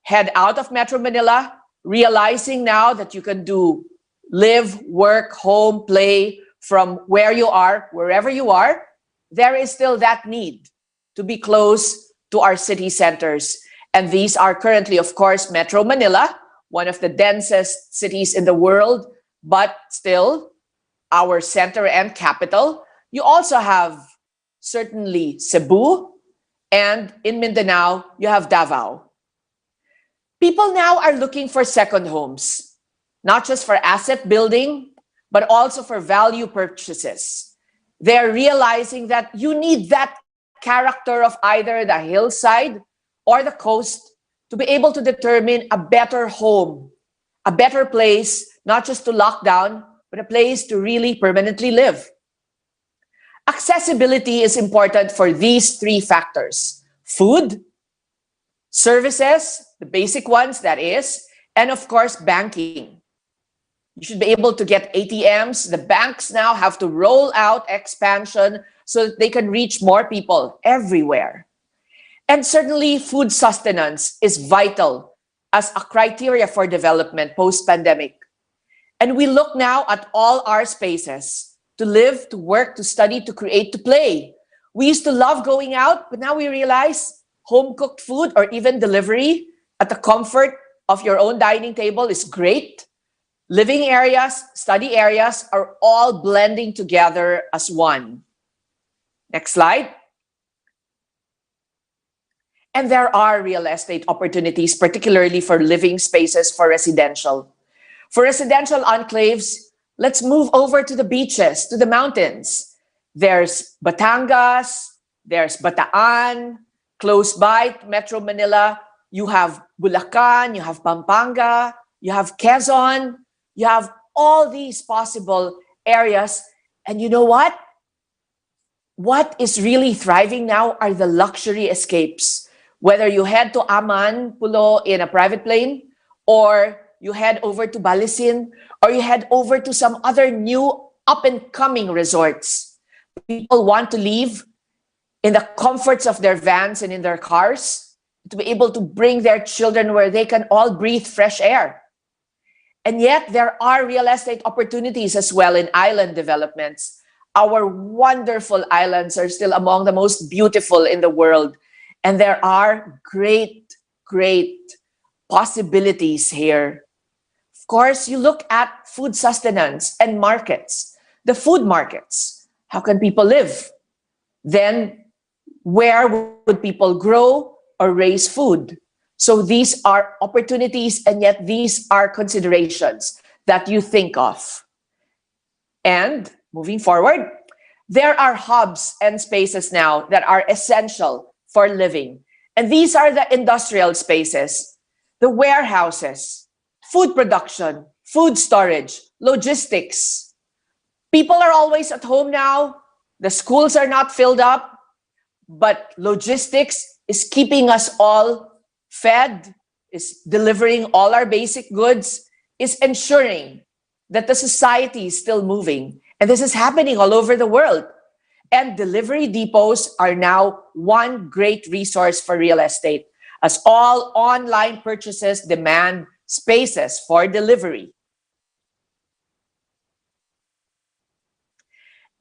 head out of Metro Manila, realizing now that you can do live, work, home, play from where you are, wherever you are, there is still that need to be close to our city centers. And these are currently, of course, Metro Manila, one of the densest cities in the world, but still our center and capital. You also have certainly Cebu, and in Mindanao, you have Davao. People now are looking for second homes, not just for asset building, but also for value purchases. They're realizing that you need that character of either the hillside or the coast to be able to determine a better home, a better place, not just to lock down, but a place to really permanently live. Accessibility is important for these three factors: food, services, the basic ones, that is, and of course, banking. You should be able to get ATMs. The banks now have to roll out expansion so that they can reach more people everywhere. And certainly, food sustenance is vital as a criteria for development post-pandemic. And we look now at all our spaces to live, to work, to study, to create, to play. We used to love going out, but now we realize home-cooked food or even delivery at the comfort of your own dining table is great. Living areas, study areas are all blending together as one. Next slide. And there are real estate opportunities, particularly for living spaces for residential. For residential enclaves, let's move over to the beaches, to the mountains. There's Batangas, there's Bataan, close by Metro Manila. You have Bulacan, you have Pampanga, you have Quezon, you have all these possible areas. And you know what? What is really thriving now are the luxury escapes. Whether you head to Aman, Pulo in a private plane, or you head over to Balisin, or you head over to some other new up-and-coming resorts. People want to live in the comforts of their vans and in their cars, to be able to bring their children where they can all breathe fresh air. And yet, there are real estate opportunities as well in island developments. Our wonderful islands are still among the most beautiful in the world. And there are great, great possibilities here. Of course, you look at food sustenance and markets, the food markets. How can people live? Then, where would people grow or raise food? So these are opportunities, and yet these are considerations that you think of. And moving forward, there are hubs and spaces now that are essential for living. And these are the industrial spaces, the warehouses, food production, food storage, logistics. People are always at home now. The schools are not filled up, but logistics is keeping us all fed, is delivering all our basic goods, is ensuring that the society is still moving. And this is happening all over the world. And delivery depots are now one great resource for real estate, as all online purchases demand spaces for delivery.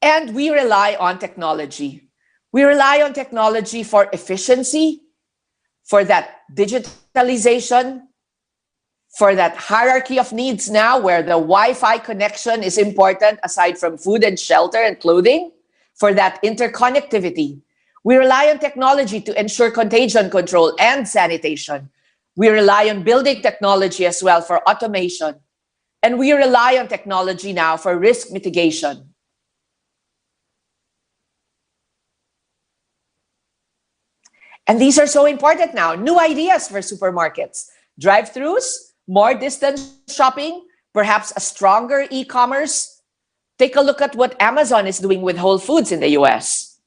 And we rely on technology. We rely on technology for efficiency, for that digitalization, for that hierarchy of needs now where the Wi-Fi connection is important aside from food and shelter and clothing, for that interconnectivity. We rely on technology to ensure contagion control and sanitation. We rely on building technology as well for automation. And we rely on technology now for risk mitigation. And these are so important now. New ideas for supermarkets, drive-thrus, more distance shopping, perhaps a stronger e-commerce. Take a look at what Amazon is doing with Whole Foods in the US.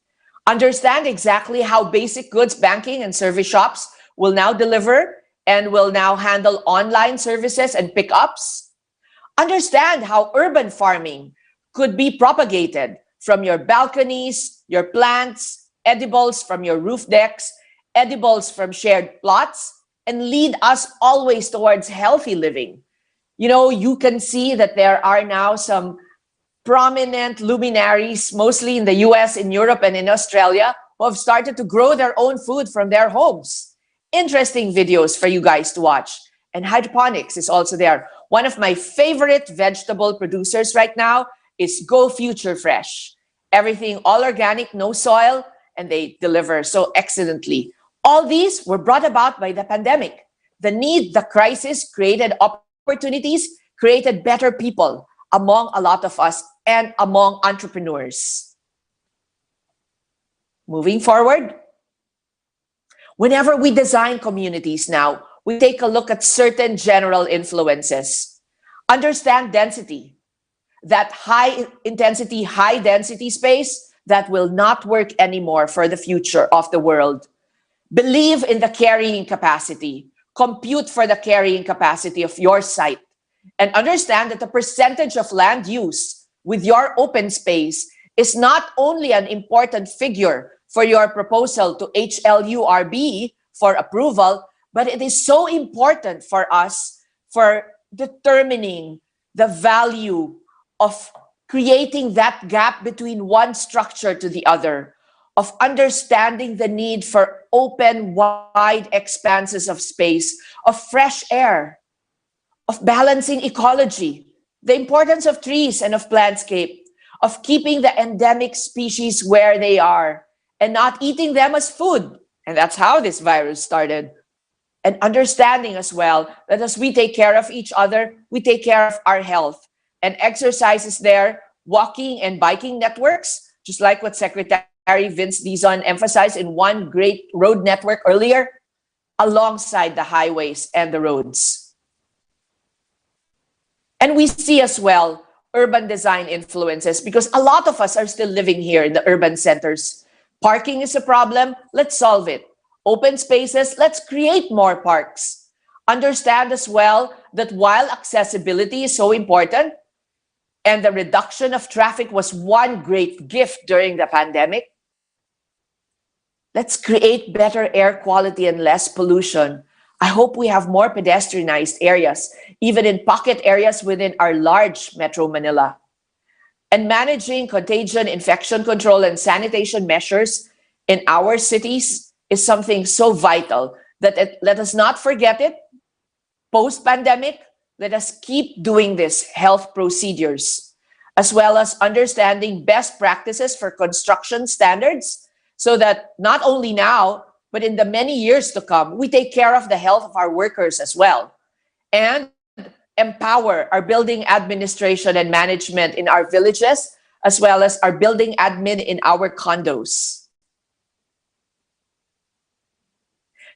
Understand exactly how basic goods banking and service shops will now deliver and will now handle online services and pickups. Understand how urban farming could be propagated from your balconies, your plants, edibles from your roof decks, edibles from shared plots, and lead us always towards healthy living. You know, you can see that there are now some prominent luminaries, mostly in the US, in Europe, and in Australia, who have started to grow their own food from their homes. Interesting videos for you guys to watch. And hydroponics is also there. One of my favorite vegetable producers right now is Go Future Fresh. Everything all organic, no soil, and they deliver so excellently. All these were brought about by the pandemic. The need, the crisis created opportunities, created better people among a lot of us and among entrepreneurs. Moving forward, whenever we design communities now, we take a look at certain general influences. Understand density, that high intensity, high density space that will not work anymore for the future of the world. Believe in the carrying capacity. Compute for the carrying capacity of your site. And understand that the percentage of land use with your open space is not only an important figure for your proposal to HLURB for approval, but it is so important for us for determining the value of creating that gap between one structure to the other, of understanding the need for open, wide expanses of space, of fresh air, of balancing ecology, the importance of trees and of landscape, of keeping the endemic species where they are and not eating them as food. And that's how this virus started. And understanding as well that as we take care of each other, we take care of our health. And exercise is there, walking and biking networks, just like what Secretary Vince Dizon emphasized in one great road network earlier, alongside the highways and the roads. And we see as well urban design influences because a lot of us are still living here in the urban centers. Parking is a problem, let's solve it. Open spaces, let's create more parks. Understand as well that while accessibility is so important, and the reduction of traffic was one great gift during the pandemic, let's create better air quality and less pollution. I hope we have more pedestrianized areas, even in pocket areas within our large Metro Manila. And managing contagion, infection control, and sanitation measures in our cities is something so vital that let us not forget it. Post-pandemic, let us keep doing this health procedures, as well as understanding best practices for construction standards, so that not only now, but in the many years to come, we take care of the health of our workers as well. And empower our building administration and management in our villages, as well as our building admin in our condos.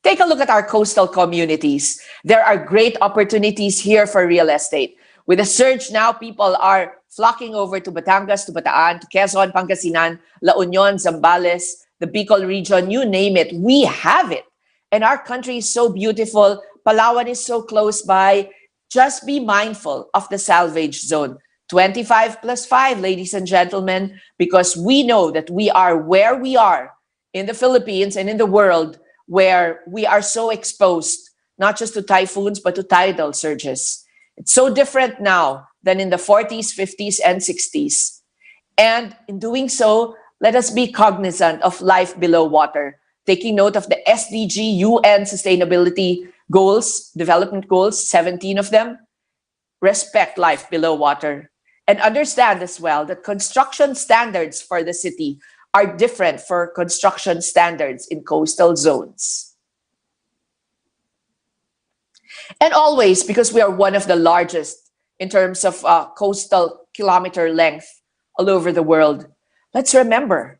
Take a look at our coastal communities. There are great opportunities here for real estate. With a surge now, people are flocking over to Batangas, to Bataan, to Quezon, Pangasinan, La Union, Zambales, the Bicol region, you name it. We have it. And our country is so beautiful. Palawan is so close by. Just be mindful of the salvage zone. 25+5, ladies and gentlemen, because we know that we are where we are in the Philippines and in the world, where we are so exposed, not just to typhoons, but to tidal surges. It's so different now than in the 40s, 50s, and 60s. And in doing so, let us be cognizant of life below water, taking note of the SDG UN Sustainability Goals, Development Goals, 17 of them. Respect life below water. And understand as well that construction standards for the city are different for construction standards in coastal zones. And always, because we are one of the largest in terms of coastal kilometer length all over the world, let's remember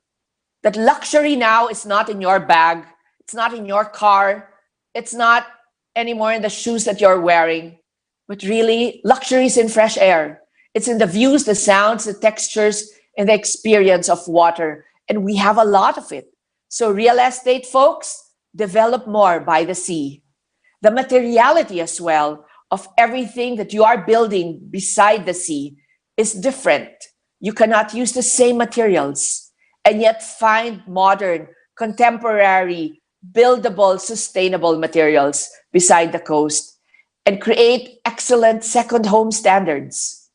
that luxury now is not in your bag, It's not in your car. It's not anymore in the shoes that you're wearing. But really, luxury is in fresh air. It's in the views, the sounds, the textures, and the experience of water. And we have a lot of it. So real estate folks, develop more by the sea. The materiality as well of everything that you are building beside the sea is different. You cannot use the same materials and yet find modern, contemporary, buildable, sustainable materials beside the coast and create excellent second home standards.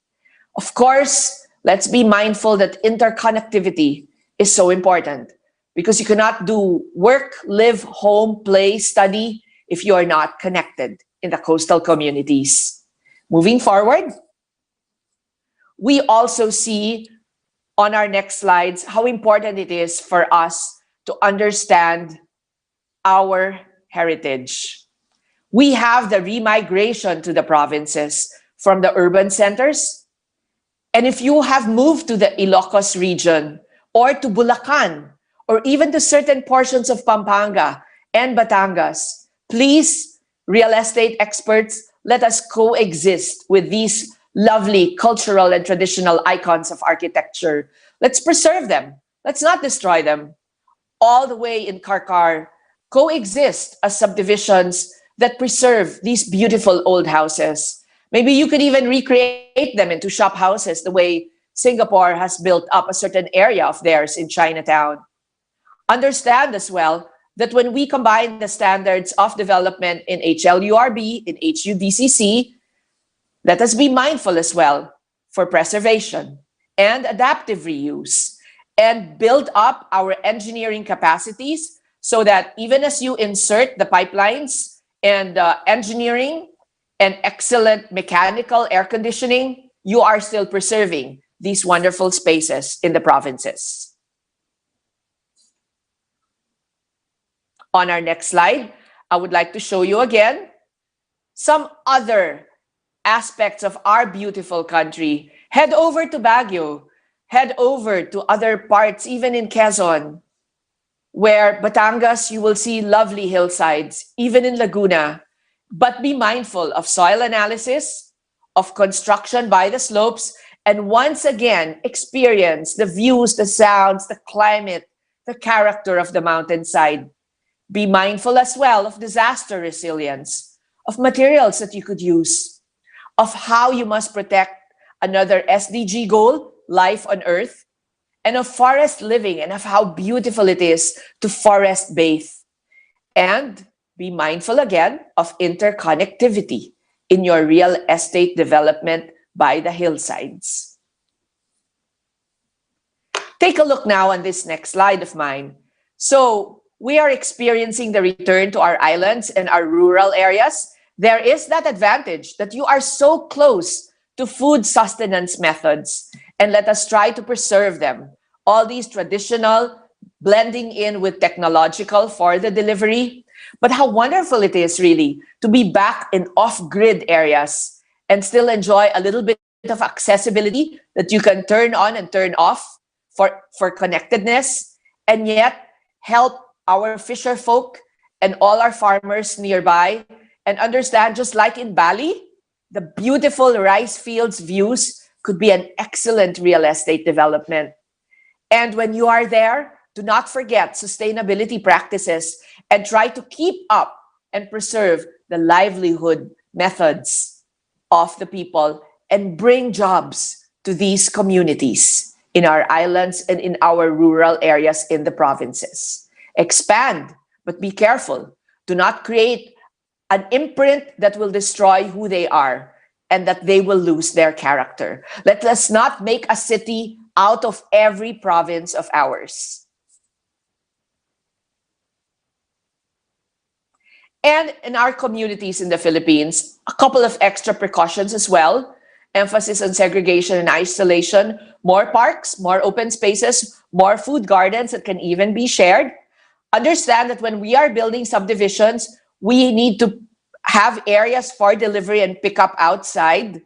Of course, let's be mindful that interconnectivity is so important because you cannot do work, live, home, play, study if you are not connected in the coastal communities. Moving forward, we also see on our next slides how important it is for us to understand our heritage. We have the remigration to the provinces from the urban centers. And if you have moved to the Ilocos region or to Bulacan or even to certain portions of Pampanga and Batangas, please, real estate experts, let us coexist with these lovely cultural and traditional icons of architecture. Let's preserve them. Let's not destroy them. All the way in Karkar, coexist as subdivisions that preserve these beautiful old houses. Maybe you could even recreate them into shop houses the way Singapore has built up a certain area of theirs in Chinatown. Understand as well that when we combine the standards of development in HLURB, in HUDCC, let us be mindful as well for preservation and adaptive reuse and build up our engineering capacities so that even as you insert the pipelines and engineering and excellent mechanical air conditioning, you are still preserving these wonderful spaces in the provinces. On our next slide, I would like to show you again some other aspects of our beautiful country. Head over to Baguio, head over to other parts, even in Quezon, where Batangas, you will see lovely hillsides, even in Laguna. But be mindful of soil analysis, of construction by the slopes, and once again, experience the views, the sounds, the climate, the character of the mountainside. Be mindful as well of disaster resilience, of materials that you could use, of how you must protect another SDG goal, life on earth, and of forest living and of how beautiful it is to forest bathe. And be mindful again of interconnectivity in your real estate development by the hillsides. Take a look now on this next slide of mine. So we are experiencing the return to our islands and our rural areas. There is that advantage that you are so close to food sustenance methods, and let us try to preserve them. All these traditional blending in with technological for the delivery. But how wonderful it is really to be back in off-grid areas and still enjoy a little bit of accessibility that you can turn on and turn off for connectedness, and yet help our fisher folk and all our farmers nearby and understand, just like in Bali, the beautiful rice fields views could be an excellent real estate development. And when you are there, do not forget sustainability practices and try to keep up and preserve the livelihood methods of the people and bring jobs to these communities in our islands and in our rural areas in the provinces. Expand, but be careful. Do not create an imprint that will destroy who they are and that they will lose their character. Let us not make a city out of every province of ours. And in our communities in the Philippines, a couple of extra precautions as well. Emphasis on segregation and isolation, more parks, more open spaces, more food gardens that can even be shared. Understand that when we are building subdivisions, we need to have areas for delivery and pick up outside,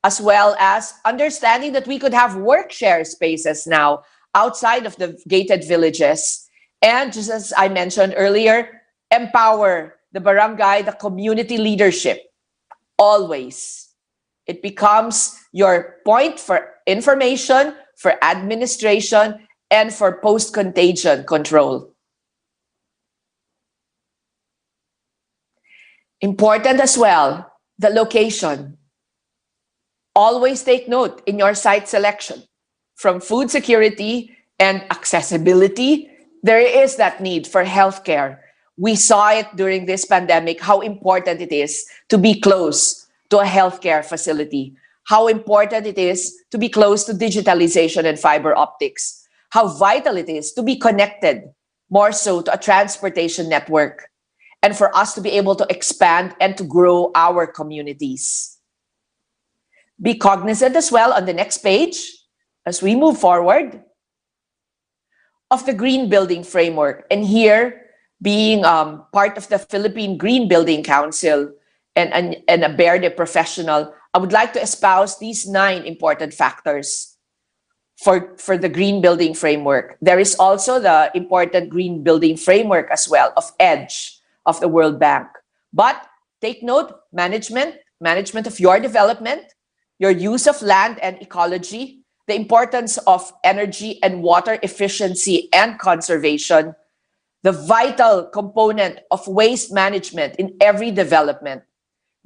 as well as understanding that we could have work share spaces now outside of the gated villages. And just as I mentioned earlier, Empower the barangay, the community leadership, always. It becomes your point for information, for administration, and for post-contagion control. Important as well, the location. Always take note in your site selection. From food security and accessibility, there is that need for healthcare. We saw it during this pandemic, how important it is to be close to a healthcare facility, how important it is to be close to digitalization and fiber optics, how vital it is to be connected more so to a transportation network, and for us to be able to expand and to grow our communities. Be cognizant as well on the next page, as we move forward, of the Green Building Framework. And here, being part of the Philippine Green Building Council and a BERDE professional, I would like to espouse these 9 important factors for the Green Building Framework. There is also the important Green Building Framework as well of EDGE of the World Bank. But take note, management of your development, your use of land and ecology, the importance of energy and water efficiency and conservation, the vital component of waste management in every development,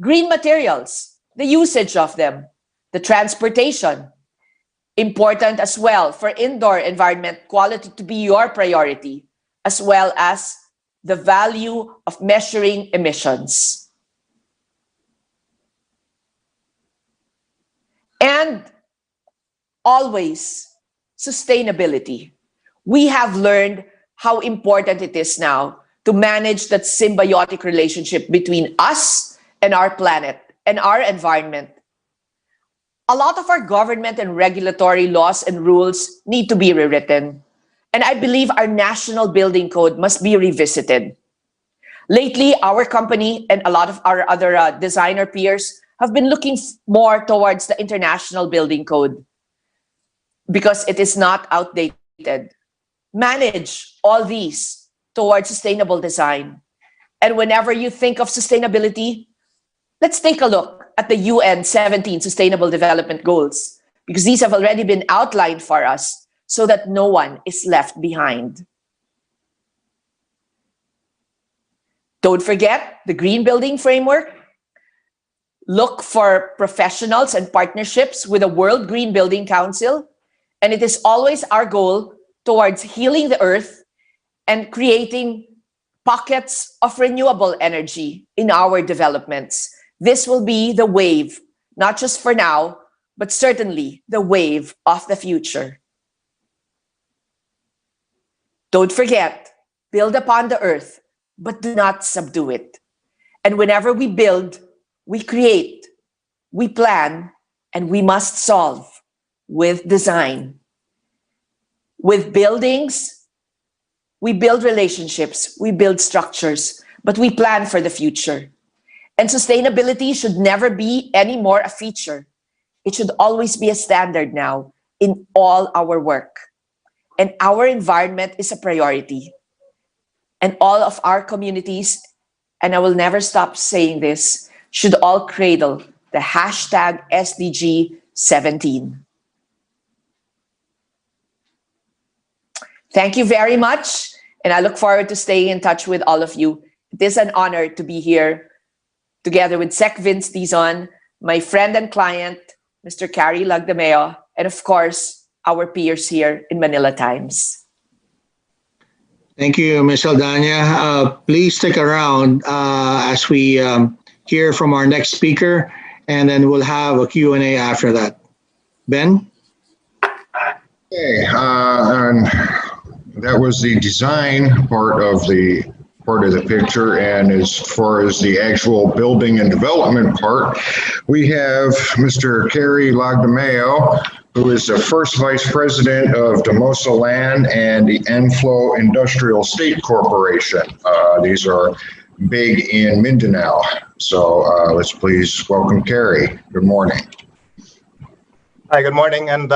green materials, the usage of them, the transportation, important as well for indoor environment quality to be your priority, as well as the value of measuring emissions. And always, sustainability. We have learned how important it is now to manage that symbiotic relationship between us and our planet and our environment. A lot of our government and regulatory laws and rules need to be rewritten. And I believe our national building code must be revisited. Lately, our company and a lot of our other designer peers have been looking more towards the international building code because it is not outdated. Manage all these towards sustainable design. And whenever you think of sustainability, let's take a look at the UN 17 Sustainable Development Goals, because these have already been outlined for us so that no one is left behind. Don't forget the Green Building Framework. Look for professionals and partnerships with the World Green Building Council. And it is always our goal towards healing the earth and creating pockets of renewable energy in our developments. This will be the wave, not just for now, but certainly the wave of the future. Don't forget, build upon the earth, but do not subdue it. And whenever we build, we create, we plan, and we must solve with design. With buildings, we build relationships, we build structures, but we plan for the future. And sustainability should never be any more a feature. It should always be a standard now in all our work. And our environment is a priority. And all of our communities, and I will never stop saying this, should all cradle the hashtag SDG 17. Thank you very much, and I look forward to staying in touch with all of you. It is an honor to be here together with Sec Vince Dizon, my friend and client, Mr. Carrie Lagdameo, and of course, our peers here in Manila Times. Thank you, Ms. Aldana. Please stick around as we hear from our next speaker, and then we'll have a Q&A after that. Ben? Okay, and that was the design part of the picture, and as far as the actual building and development part, we have Mr. Kerry Lagdameo, who is the first vice president of Damosa Land and the Enflow Industrial State Corporation. These are big in Mindanao. So let's please welcome Kerry. Good morning. Hi, good morning, and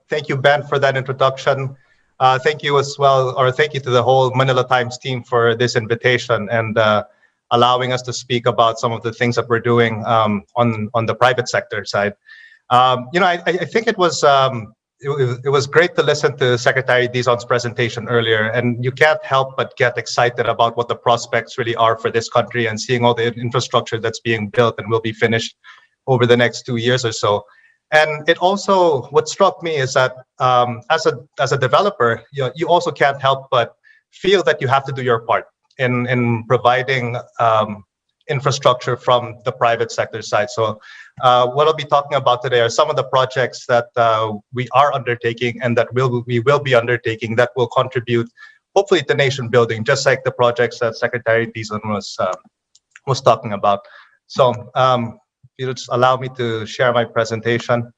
thank you, Ben, for that introduction. thank you as well, or thank you to the whole Manila Times team for this invitation and allowing us to speak about some of the things that we're doing on the private sector side. I think it was great to listen to Secretary Dizon's presentation earlier, and you can't help but get excited about what the prospects really are for this country and seeing all the infrastructure that's being built and will be finished over the next 2 years or so. And it also, what struck me is that as a developer, you also can't help but feel that you have to do your part in providing infrastructure from the private sector side. So what I'll be talking about today are some of the projects that we are undertaking and that we will be undertaking that will contribute, hopefully, to nation building, just like the projects that Secretary Dizon was talking about. So if you'll just allow me to share my presentation.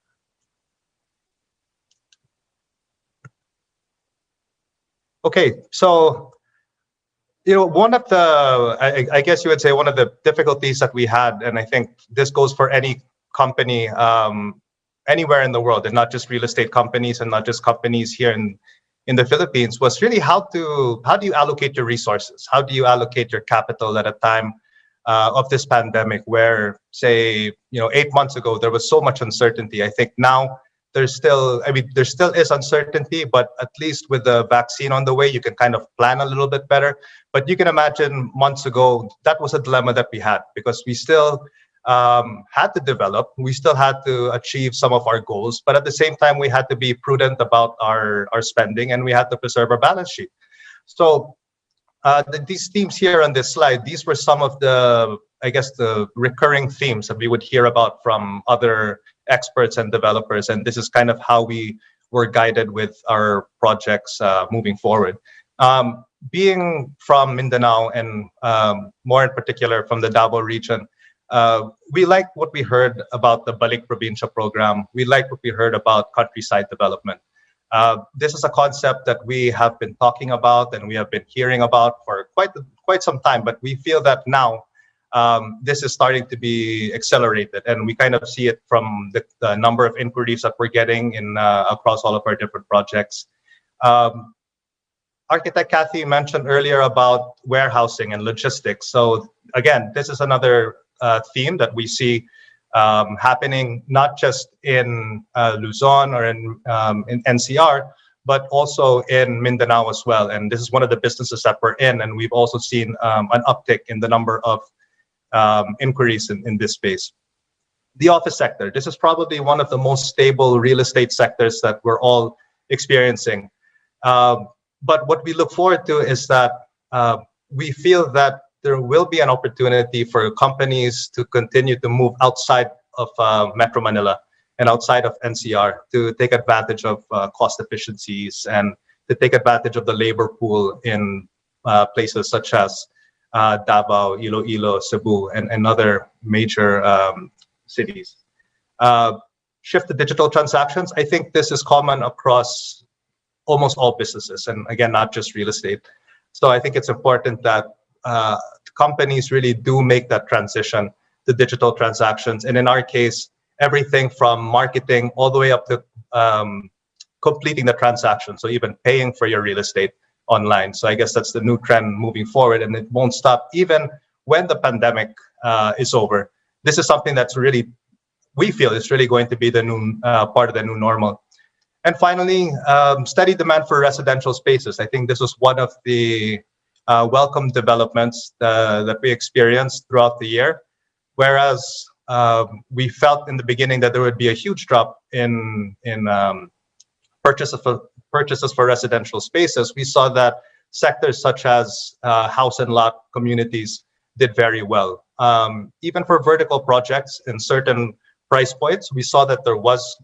Okay, so one of the, I guess you would say one of the difficulties that we had, and I think this goes for any company anywhere in the world, and not just real estate companies and not just companies here in the Philippines, was really how do you allocate your resources? How do you allocate your capital at a time of this pandemic where, say, 8 months ago, there was so much uncertainty. I think now there still is uncertainty, but at least with the vaccine on the way, you can kind of plan a little bit better. But you can imagine months ago, that was a dilemma that we had because we still had to develop, we still had to achieve some of our goals, but at the same time, we had to be prudent about our spending and we had to preserve our balance sheet. So these themes here on this slide, these were some of the, I guess, the recurring themes that we would hear about from other experts and developers, and this is kind of how we were guided with our projects moving forward. Being from Mindanao and more in particular from the Davao region, we liked what we heard about the Balik Probinsya program. We liked what we heard about countryside development. This is a concept that we have been talking about and we have been hearing about for quite some time, but we feel that now this is starting to be accelerated, and we kind of see it from the number of inquiries that we're getting in across all of our different projects. Architect Kathy mentioned earlier about warehousing and logistics. So again, this is another theme that we see happening not just in Luzon or in NCR, but also in Mindanao as well. And this is one of the businesses that we're in, and we've also seen an uptick in the number of inquiries in this space. The office sector, this is probably one of the most stable real estate sectors that we're all experiencing. But what we look forward to is that we feel that there will be an opportunity for companies to continue to move outside of Metro Manila and outside of NCR to take advantage of cost efficiencies and to take advantage of the labor pool in places such as Davao, Iloilo, Cebu, and other major cities. Shift to digital transactions. I think this is common across almost all businesses, and again, not just real estate. So I think it's important that companies really do make that transition to digital transactions. And in our case, everything from marketing all the way up to completing the transaction. So even paying for your real estate online. So I guess that's the new trend moving forward, and it won't stop even when the pandemic is over. This is something that's really, we feel, is really going to be the new part of the new normal. And finally, steady demand for residential spaces. I think this was one of the welcome developments that we experienced throughout the year. Whereas we felt in the beginning that there would be a huge drop in purchases for residential spaces, we saw that sectors such as house and lot communities did very well. Even for vertical projects in certain price points, we saw that there was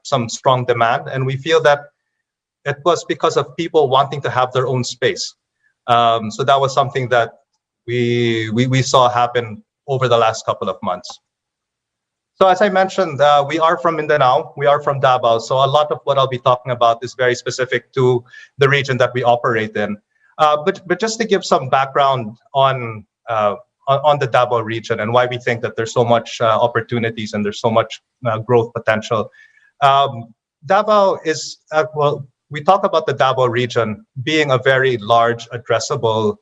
some strong demand, and we feel that it was because of people wanting to have their own space. So that was something that we saw happen over the last couple of months. So as I mentioned, we are from Mindanao, we are from Davao, so a lot of what I'll be talking about is very specific to the region that we operate in. But just to give some background on the Davao region and why we think that there's so much opportunities and there's so much growth potential. Davao is, well, we talk about the Davao region being a very large addressable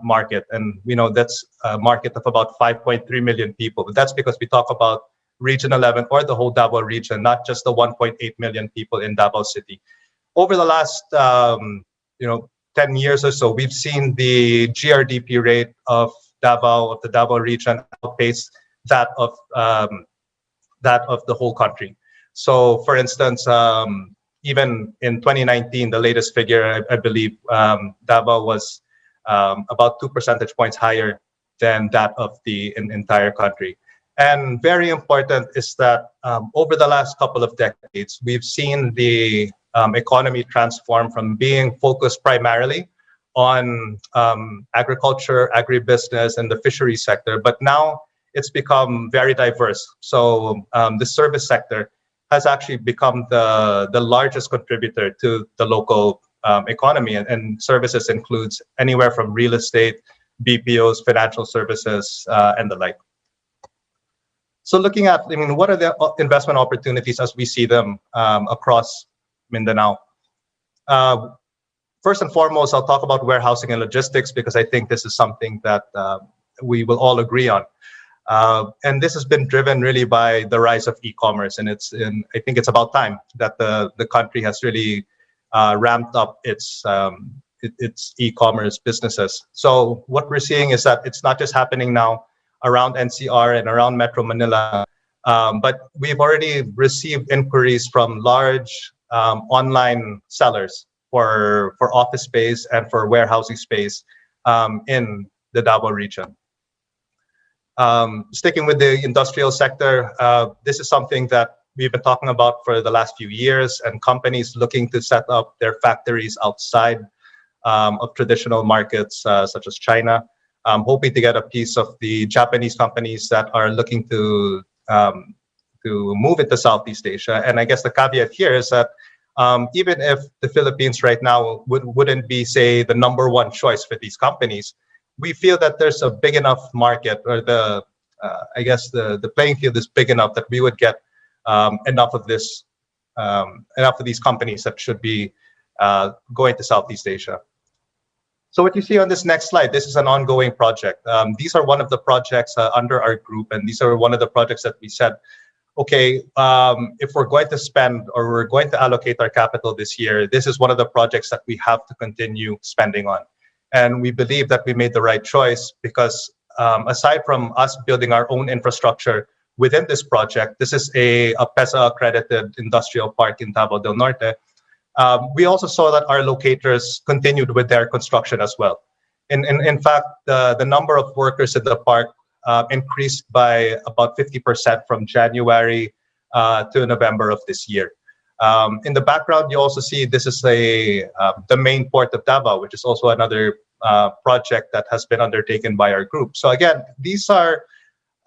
market. And we know that's a market of about 5.3 million people. But that's because we talk about Region 11 or the whole Davao region, not just the 1.8 million people in Davao City. Over the last 10 years or so, we've seen the GRDP rate of the Davao region outpace that of the whole country. So, for instance, even in 2019, the latest figure, I believe, Davao was about 2 percentage points higher than that of the entire country. And very important is that over the last couple of decades, we've seen the economy transform from being focused primarily on agriculture, agribusiness, and the fishery sector, but now it's become very diverse. So the service sector has actually become the largest contributor to the local economy, and services includes anywhere from real estate, BPOs, financial services, and the like. So looking at, what are the investment opportunities as we see them across Mindanao? First and foremost, I'll talk about warehousing and logistics because I think this is something that we will all agree on. And this has been driven really by the rise of e-commerce, and I think it's about time that the country has really ramped up its e-commerce businesses. So what we're seeing is that it's not just happening now around NCR and around Metro Manila, but we've already received inquiries from large online sellers for office space and for warehousing space in the Davao region. Sticking with the industrial sector, this is something that we've been talking about for the last few years, and companies looking to set up their factories outside of traditional markets such as China, hoping to get a piece of the Japanese companies that are looking to move into Southeast Asia. And I guess the caveat here is that even if the Philippines right now wouldn't be, say, the number one choice for these companies, we feel that there's a big enough market, or the playing field is big enough that we would get enough of these companies that should be going to Southeast Asia. So what you see on this next slide, this is an ongoing project. These are one of the projects under our group, and these are one of the projects that we said, okay, if we're going to spend or we're going to allocate our capital this year, this is one of the projects that we have to continue spending on. And we believe that we made the right choice because aside from us building our own infrastructure within this project, this is a PESA accredited industrial park in Davao del Norte. We also saw that our locators continued with their construction as well. In fact, the number of workers in the park increased by about 50% from January to November of this year. In the background, you also see this is the main port of Davao, which is also another project that has been undertaken by our group. So again, these are,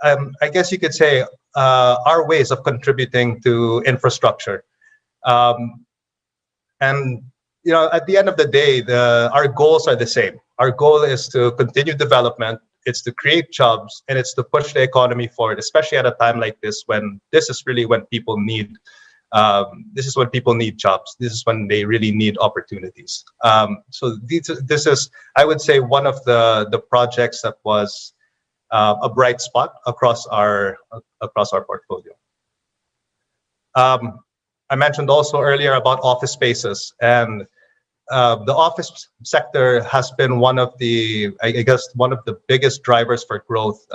I guess you could say, our ways of contributing to infrastructure. And at the end of the day, our goals are the same. Our goal is to continue development, it's to create jobs, and it's to push the economy forward, especially at a time like this when this is really when people need jobs. This is when they really need opportunities. So this is, I would say, one of the projects that was a bright spot across our portfolio. I mentioned also earlier about office spaces, and the office sector has been one of the biggest drivers for growth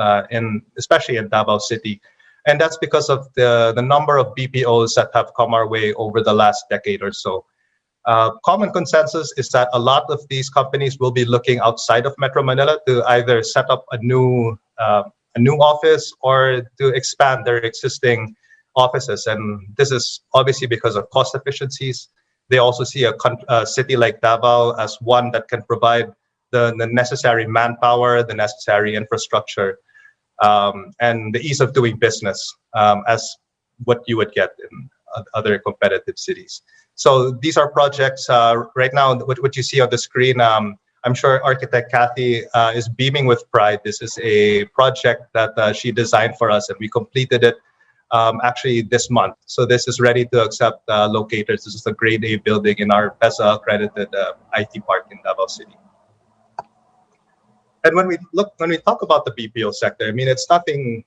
especially in Davao City. And that's because of the number of BPOs that have come our way over the last decade or so. Common consensus is that a lot of these companies will be looking outside of Metro Manila to either set up a new office or to expand their existing offices. And this is obviously because of cost efficiencies. They also see a city like Davao as one that can provide the necessary manpower, the necessary infrastructure, and the ease of doing business as what you would get in other competitive cities. So these are projects right now, what you see on the screen. I'm sure architect Kathy is beaming with pride. This is a project that she designed for us, and we completed it actually this month. So this is ready to accept locators. This is a grade A building in our PESA accredited IT park in Davao City. And when we talk about the BPO sector, I mean, it's nothing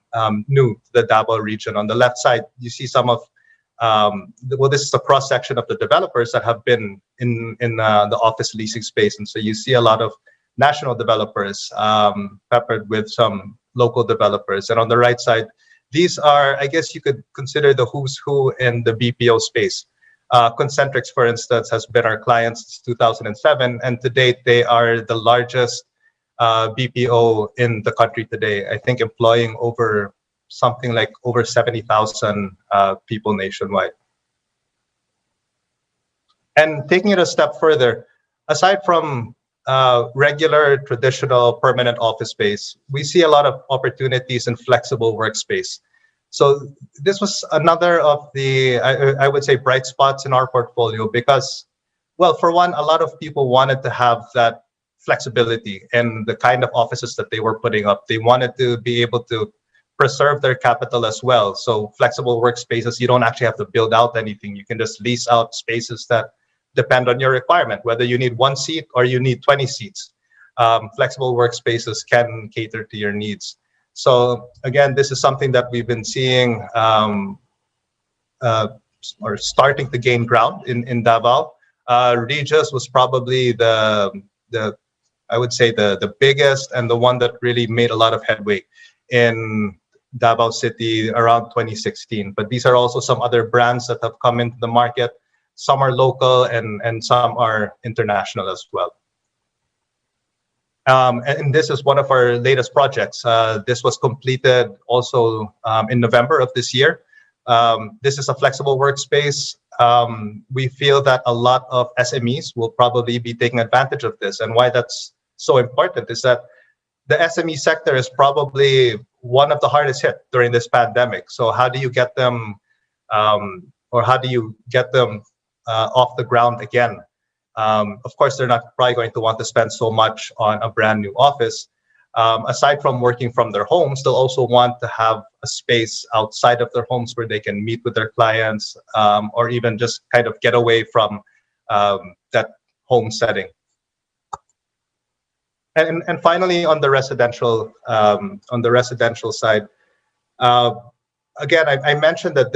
new to the Davao region. On the left side, you see some of, well, this is a cross section of the developers that have been in the office leasing space. And so you see a lot of national developers peppered with some local developers. And on the right side, these are, I guess you could consider the who's who in the BPO space. Concentrix, for instance, has been our client since 2007. And to date, they are the largest BPO in the country today. I think employing over something like over 70,000 people nationwide. And taking it a step further, aside from regular, traditional, permanent office space, we see a lot of opportunities in flexible workspace. So this was another of the, I would say, bright spots in our portfolio because, well, for one, a lot of people wanted to have that flexibility and the kind of offices that they were putting up. They wanted to be able to preserve their capital as well. So flexible workspaces, you don't actually have to build out anything. You can just lease out spaces that depend on your requirement, whether you need 1 seat or you need 20 seats. Flexible workspaces can cater to your needs. So again, this is something that we've been seeing or starting to gain ground in Davao. Regis was probably I would say the biggest and the one that really made a lot of headway in Davao City around 2016. But these are also some other brands that have come into the market. Some are local and some are international as well. And this is one of our latest projects. This was completed also in November of this year. This is a flexible workspace. We feel that a lot of SMEs will probably be taking advantage of this. And why that's so important is that the SME sector is probably one of the hardest hit during this pandemic. So how do you get them, or how do you get them off the ground again? Of course, they're not probably going to want to spend so much on a brand new office. Aside from working from their homes, they'll also want to have a space outside of their homes where they can meet with their clients, or even just kind of get away from that home setting. And finally, on the residential side, again, I mentioned that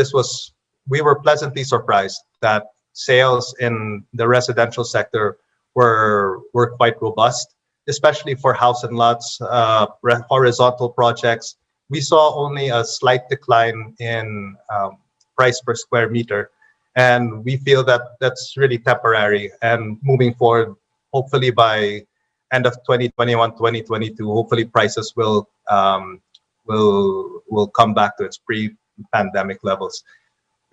we were pleasantly surprised that sales in the residential sector were quite robust, especially for house and lots, horizontal projects. We saw only a slight decline in price per square meter, and we feel that that's really temporary. And moving forward, hopefully by end of 2021, 2022, hopefully prices will come back to its pre-pandemic levels.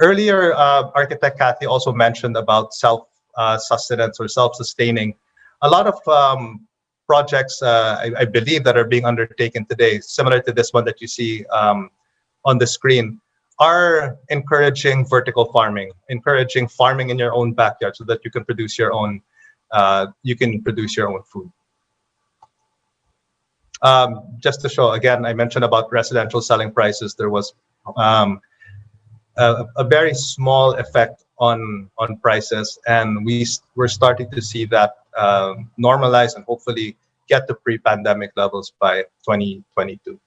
Earlier, architect Kathy also mentioned about self-sustenance or self-sustaining. A lot of projects, I believe, that are being undertaken today, similar to this one that you see on the screen, are encouraging vertical farming, encouraging farming in your own backyard so that you can produce your own food. Just to show, again, I mentioned about residential selling prices. There was a very small effect on prices, and we're starting to see that normalize and hopefully get to pre-pandemic levels by 2022.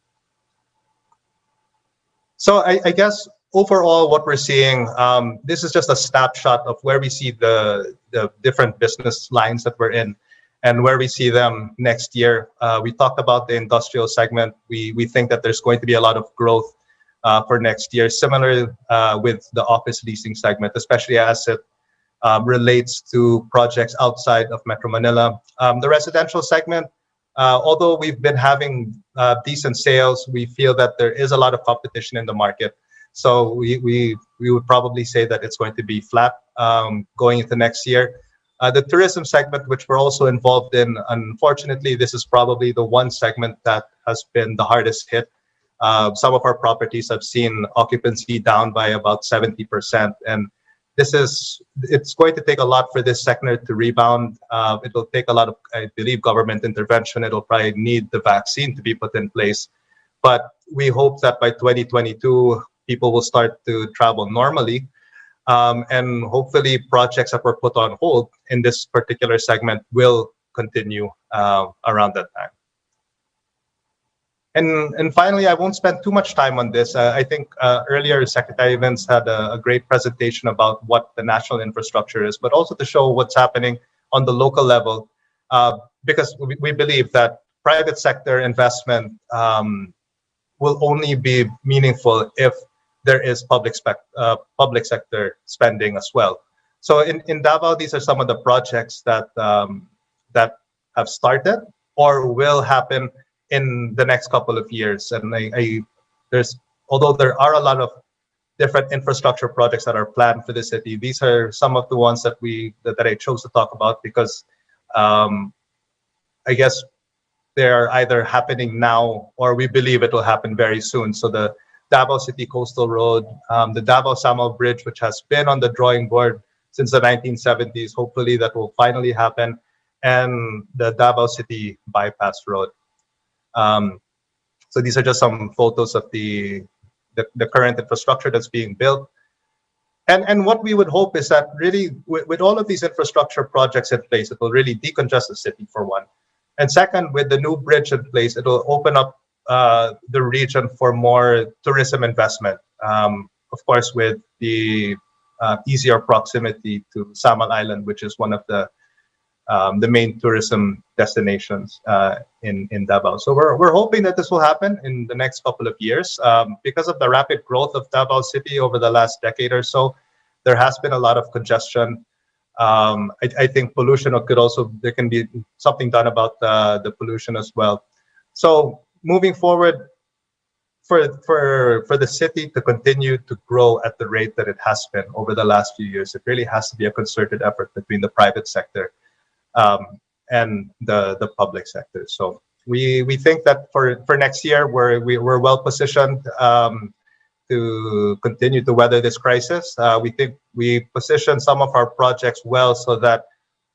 So I guess overall what we're seeing, this is just a snapshot of where we see the different business lines that we're in and where we see them next year. We talked about the industrial segment. We think that there's going to be a lot of growth for next year, similar with the office leasing segment, especially as it relates to projects outside of Metro Manila. The residential segment, although we've been having decent sales, we feel that there is a lot of competition in the market. So we would probably say that it's going to be flat going into next year. The tourism segment, which we're also involved in, unfortunately, this is probably the one segment that has been the hardest hit. Some of our properties have seen occupancy down by about 70%, and it's going to take a lot for this sector to rebound. It will take a lot of, I believe, government intervention. It'll probably need the vaccine to be put in place. But we hope that by 2022, people will start to travel normally. And hopefully projects that were put on hold in this particular segment will continue around that time. And finally, I won't spend too much time on this. I think earlier Secretary Vince had a great presentation about what the national infrastructure is, but also to show what's happening on the local level, because we believe that private sector investment will only be meaningful if there is public sector spending as well. So in Davao, these are some of the projects that that have started or will happen in the next couple of years. And although there are a lot of different infrastructure projects that are planned for the city, these are some of the ones that I chose to talk about because I guess they're either happening now or we believe it will happen very soon. So the Davao City Coastal Road, the Davao Samal Bridge, which has been on the drawing board since the 1970s, hopefully that will finally happen, and the Davao City Bypass Road. So these are just some photos of the current infrastructure that's being built. And what we would hope is that really with all of these infrastructure projects in place, it will really decongest the city for one. And second, with the new bridge in place, it will open up the region for more tourism investment. Of course, with the easier proximity to Samal Island, which is one of the main tourism destinations in Davao. So we're hoping that this will happen in the next couple of years. Because of the rapid growth of Davao City over the last decade or so, there has been a lot of congestion. I think pollution there can be something done about the pollution as well. So moving forward, for the city to continue to grow at the rate that it has been over the last few years, it really has to be a concerted effort between the private sector and the public sector. So we think that for next year we're well positioned to continue to weather this crisis. We think we position some of our projects well so that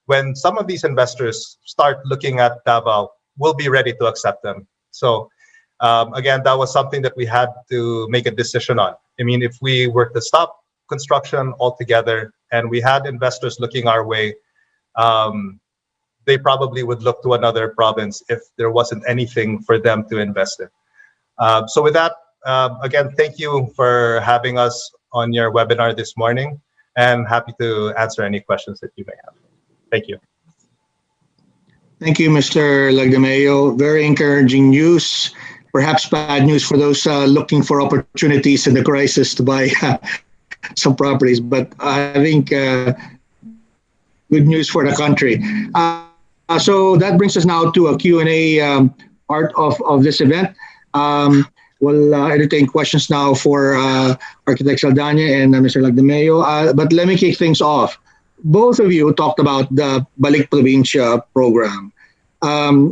when some of these investors start looking at Davao, we'll be ready to accept them. So again, that was something that we had to make a decision on. I mean, if we were to stop construction altogether and we had investors looking our way, they probably would look to another province if there wasn't anything for them to invest in. So with that, again, thank you for having us on your webinar this morning, and happy to answer any questions that you may have. Thank you. Thank you, Mr. Lagdameo. Very encouraging news. Perhaps bad news for those looking for opportunities in the crisis to buy some properties, but I think good news for the country. So that brings us now to a Q&A part of this event. We'll entertain questions now for Architect Saldana and Mr. Lagdameo. But let me kick things off. Both of you talked about the Balik Provincia program,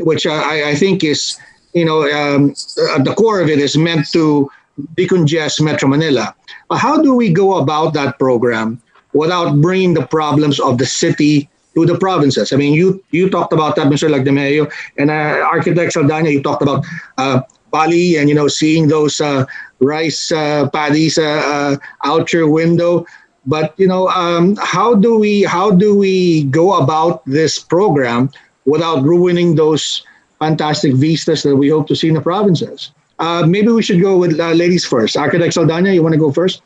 which I think is, at the core of it is meant to decongest Metro Manila. How do we go about that program without bringing the problems of the city to the provinces? I mean, you talked about that, Mr. Lagdameo, and Architect Saldana, you talked about Bali and, seeing those rice paddies out your window. But, how do we go about this program without ruining those fantastic vistas that we hope to see in the provinces? Maybe we should go with ladies first. Architect Saldana, you want to go first?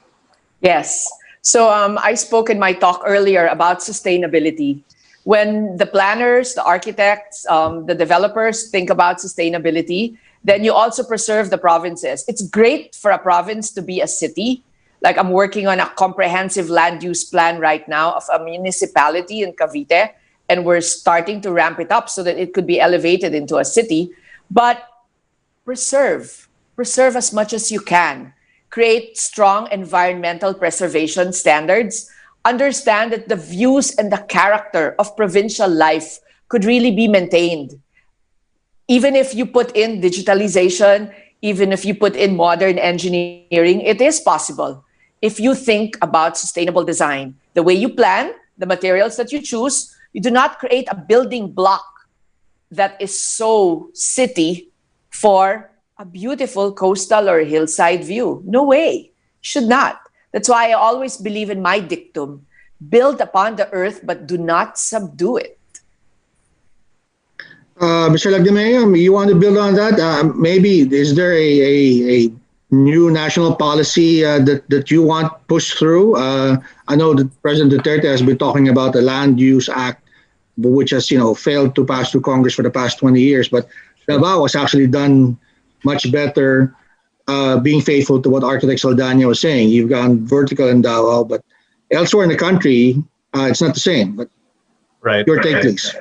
Yes. So I spoke in my talk earlier about sustainability. When the planners, the architects, the developers think about sustainability, then you also preserve the provinces. It's great for a province to be a city. Like I'm working on a comprehensive land use plan right now of a municipality in Cavite, and we're starting to ramp it up so that it could be elevated into a city. But preserve as much as you can. Create strong environmental preservation standards. Understand that the views and the character of provincial life could really be maintained. Even if you put in digitalization, even if you put in modern engineering, it is possible. If you think about sustainable design, the way you plan, the materials that you choose, you do not create a building block that is so city for a beautiful coastal or hillside view. No way. Should not. That's why I always believe in my dictum: build upon the earth, but do not subdue it. Mr. Lagdameo, you want to build on that? Maybe is there a new national policy that you want pushed through? I know that President Duterte has been talking about the Land Use Act, which has failed to pass through Congress for the past 20 years. But Davao has actually done much better, being faithful to what architect Saldana was saying. You've gone vertical in Davao, but elsewhere in the country, it's not the same. But right. your take, please.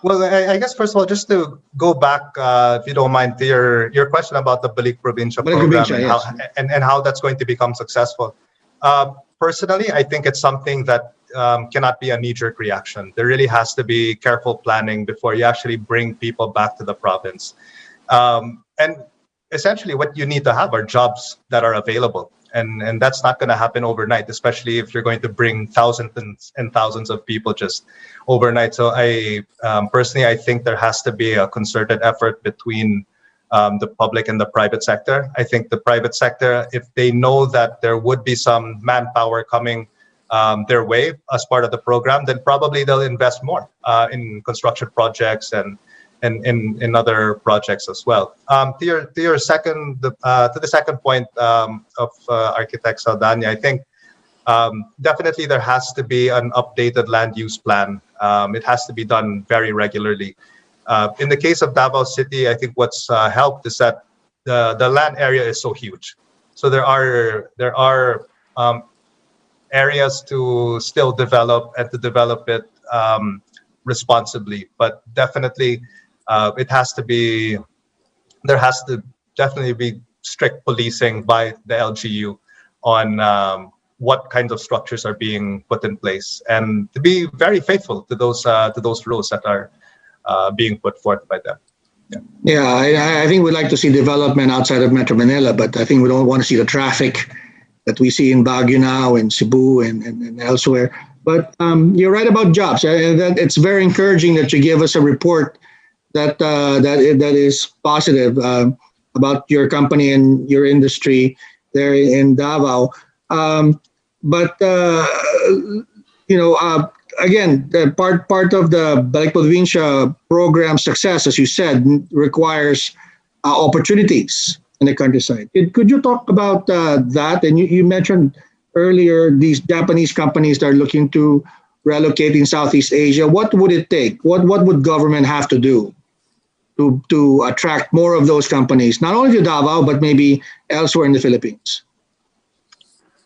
Well, I guess first of all, just to go back, if you don't mind, to your question about the Balik Provincia program and how that's going to become successful. Personally, I think it's something that cannot be a knee-jerk reaction. There really has to be careful planning before you actually bring people back to the province. And essentially, what you need to have are jobs that are available. And that's not going to happen overnight, especially if you're going to bring thousands and thousands of people just overnight. So I personally, I think there has to be a concerted effort between the public and the private sector. I think the private sector, if they know that there would be some manpower coming their way as part of the program, then probably they'll invest more in construction projects and in other projects as well. To your second, to the second point of Architect Saldana, I think definitely there has to be an updated land use plan. It has to be done very regularly. In the case of Davao City, I think what's helped is that the land area is so huge. So there are areas to still develop and to develop it responsibly, but definitely. There has to definitely be strict policing by the LGU on what kinds of structures are being put in place, and to be very faithful to those rules that are being put forth by them. I think we'd like to see development outside of Metro Manila, but I think we don't want to see the traffic that we see in Baguio now, in Cebu, and elsewhere. But you're right about jobs. It's very encouraging that you give us a report that is positive about your company and your industry there in Davao. Again, the part of the Balik Provincia program success, as you said, requires opportunities in the countryside. Could you talk about that? And you mentioned earlier these Japanese companies that are looking to relocate in Southeast Asia. What would it take? What would government have to do to attract more of those companies, not only to Davao, but maybe elsewhere in the Philippines?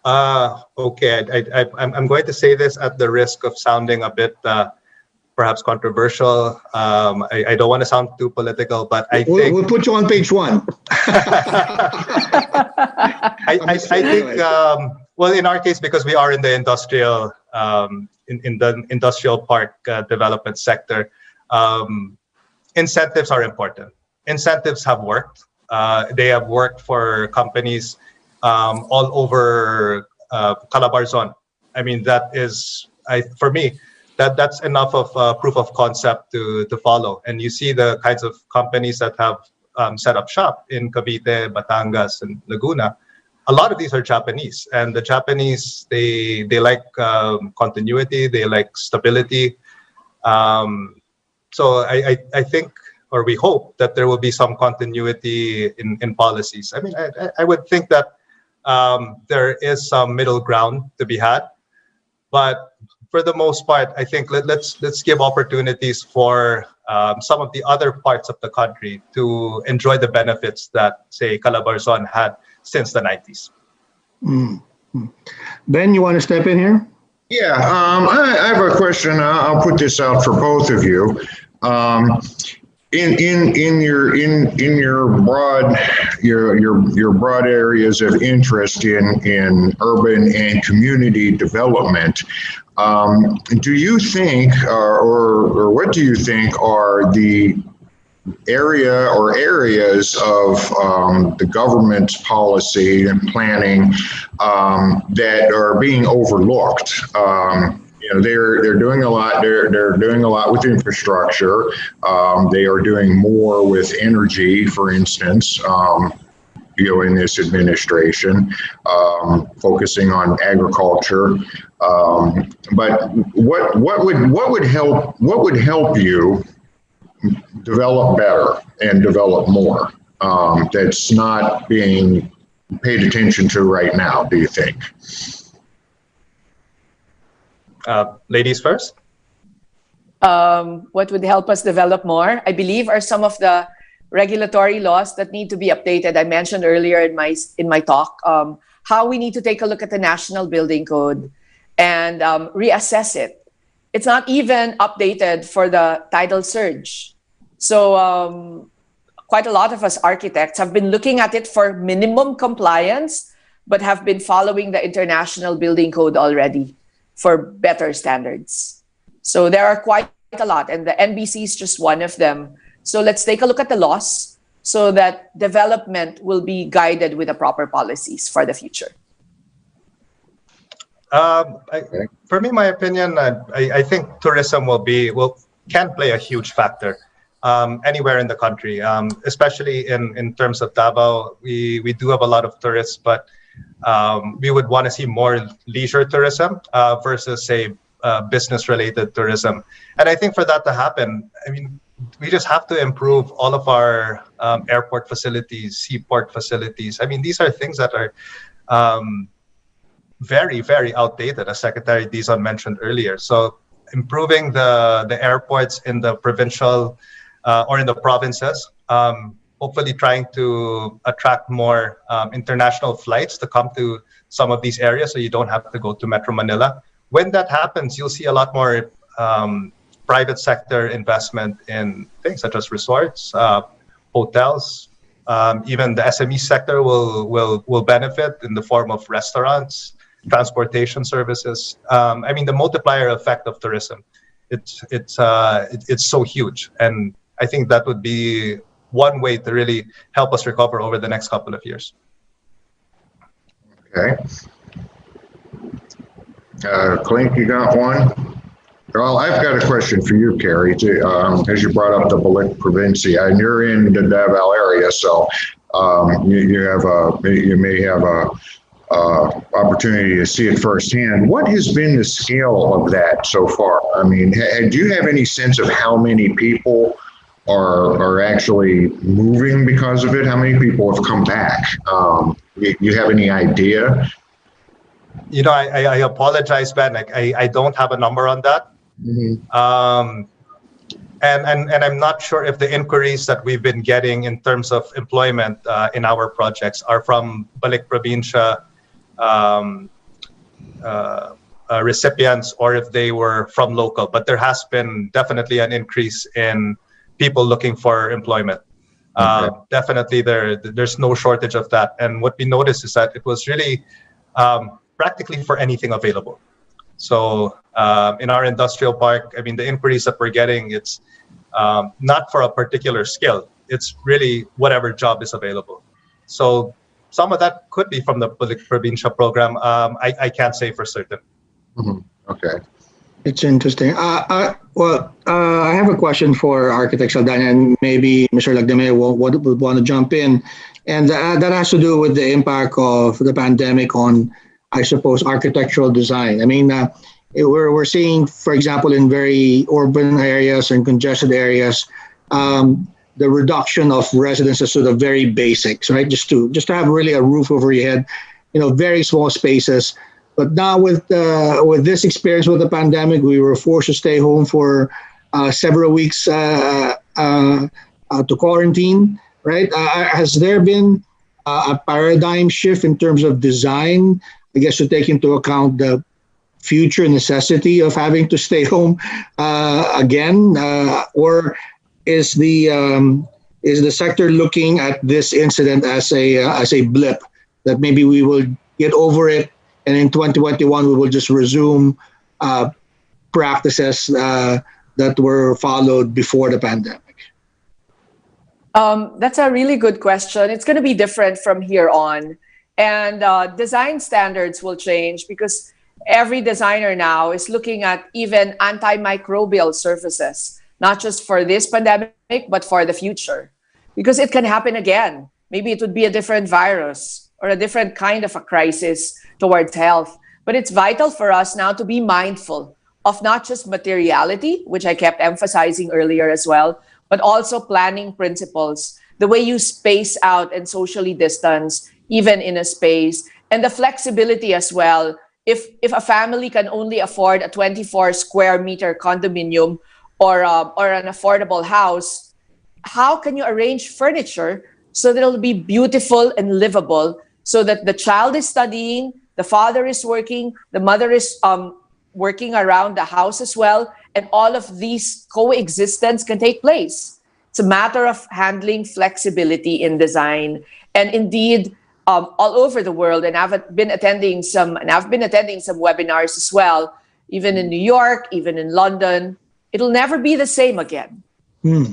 Okay, I'm going to say this at the risk of sounding a bit perhaps controversial. I don't want to sound too political, but I think we'll put you on page one. I think well, in our case, because we are in the industrial in the industrial park development sector. Incentives are important. Incentives have worked. They have worked for companies all over Calabarzon. I mean, that is, for me, that's enough of proof of concept to follow. And you see the kinds of companies that have set up shop in Cavite, Batangas, and Laguna. A lot of these are Japanese, and the Japanese they like continuity, they like stability. So I think, or we hope, that there will be some continuity in policies. I mean, I would think that there is some middle ground to be had, but for the most part, I think let's give opportunities for some of the other parts of the country to enjoy the benefits that, say, Calabarzon had since the 90s. Mm-hmm. Ben, you want to step in here? Yeah, I have a question. I'll put this out for both of you. In your broad areas of interest in urban and community development, do you think, or what do you think are the areas of the government's policy and planning that are being overlooked? They're doing a lot. They're doing a lot with infrastructure. They are doing more with energy, for instance. in this administration, focusing on agriculture. But what would help you develop better and develop more, that's not being paid attention to right now, do you think? Ladies first. What would help us develop more, I believe, are some of the regulatory laws that need to be updated. I mentioned earlier in my talk how we need to take a look at the National Building Code and reassess it. It's not even updated for the tidal surge. So quite a lot of us architects have been looking at it for minimum compliance, but have been following the International Building Code already for better standards. So there are quite a lot, and the NBC is just one of them. So let's take a look at the laws so that development will be guided with the proper policies for the future. For me, my opinion, I think tourism can play a huge factor anywhere in the country, especially in terms of Davao. We do have a lot of tourists, but we would want to see more leisure tourism versus, say, business-related tourism. And I think for that to happen, I mean, we just have to improve all of our airport facilities, seaport facilities. I mean, these are things that are very, very outdated, as Secretary Dizon mentioned earlier. So improving the airports in the provincial or in the provinces, hopefully trying to attract more international flights to come to some of these areas so you don't have to go to Metro Manila. When that happens, you'll see a lot more private sector investment in things such as resorts, hotels, even the SME sector will benefit in the form of restaurants, transportation services. I mean, the multiplier effect of tourism, it's so huge, and I think that would be one way to really help us recover over the next couple of years. Okay. Clink, you got one? Well, I've got a question for you, Carrie, as you brought up the Balik Provincia, and you're in the Davao area, so you may have a opportunity to see it firsthand. What has been the scale of that so far? I mean, do you have any sense of how many people are actually moving because of it? How many people have come back? You have any idea? You know, I apologize, Ben. I don't have a number on that. Mm-hmm. And I'm not sure if the inquiries that we've been getting in terms of employment in our projects are from Balik Provincia recipients or if they were from local. But there has been definitely an increase in people looking for employment. Okay. Definitely, there's no shortage of that. And what we noticed is that it was really practically for anything available. So in our industrial park, I mean, the inquiries that we're getting, it's not for a particular skill. It's really whatever job is available. So some of that could be from the Provincia program. I can't say for certain. Mm-hmm. Okay. It's interesting. I have a question for Architect Saldana, and maybe Mr. Lagdameo would want to jump in. And that has to do with the impact of the pandemic on, I suppose, architectural design. I mean, we're seeing, for example, in very urban areas and congested areas, the reduction of residences to the very basics, right? Just to have really a roof over your head, very small spaces. But now with this experience with the pandemic, we were forced to stay home for several weeks to quarantine, right? Has there been a paradigm shift in terms of design, I guess, to take into account the future necessity of having to stay home again? Or is the sector looking at this incident as a blip, that maybe we will get over it, and in 2021 we will just resume practices that were followed before the pandemic? That's a really good question. It's going to be different from here on. And design standards will change because every designer now is looking at even antimicrobial surfaces, not just for this pandemic, but for the future. Because it can happen again. Maybe it would be a different virus or a different kind of a crisis towards health. But it's vital for us now to be mindful of not just materiality, which I kept emphasizing earlier as well, but also planning principles, the way you space out and socially distance, even in a space, and the flexibility as well. If a family can only afford a 24 square meter condominium or an affordable house, how can you arrange furniture so that it'll be beautiful and livable, so that the child is studying, the father is working, the mother is working around the house as well, and all of these coexistence can take place. It's a matter of handling flexibility in design. And indeed, all over the world, and I've been attending some webinars as well, even in New York, even in London. It'll never be the same again.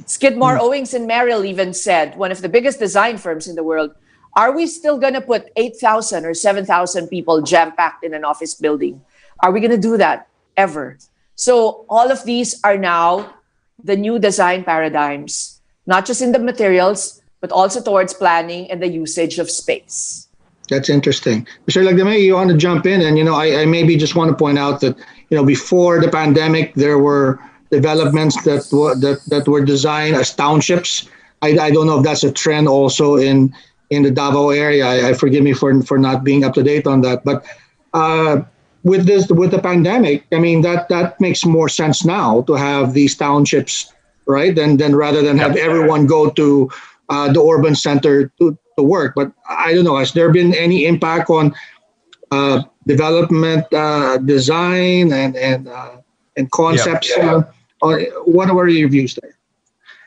Skidmore, Owings and Merrill even said, one of the biggest design firms in the world, are we still going to put 8,000 or 7,000 people jam-packed in an office building? Are we going to do that ever? So all of these are now the new design paradigms, not just in the materials, but also towards planning and the usage of space. That's interesting. Mr. Lagdamay, you want to jump in? And, I maybe just want to point out that, before the pandemic, there were developments that were designed as townships. I don't know if that's a trend also in the Davao area. I forgive me for not being up to date on that. But with the pandemic, I mean, that makes more sense now to have these townships, right? Than rather than have everyone go to the urban center to work. But I don't know, has there been any impact on development, design, and concepts? Or what are your views there?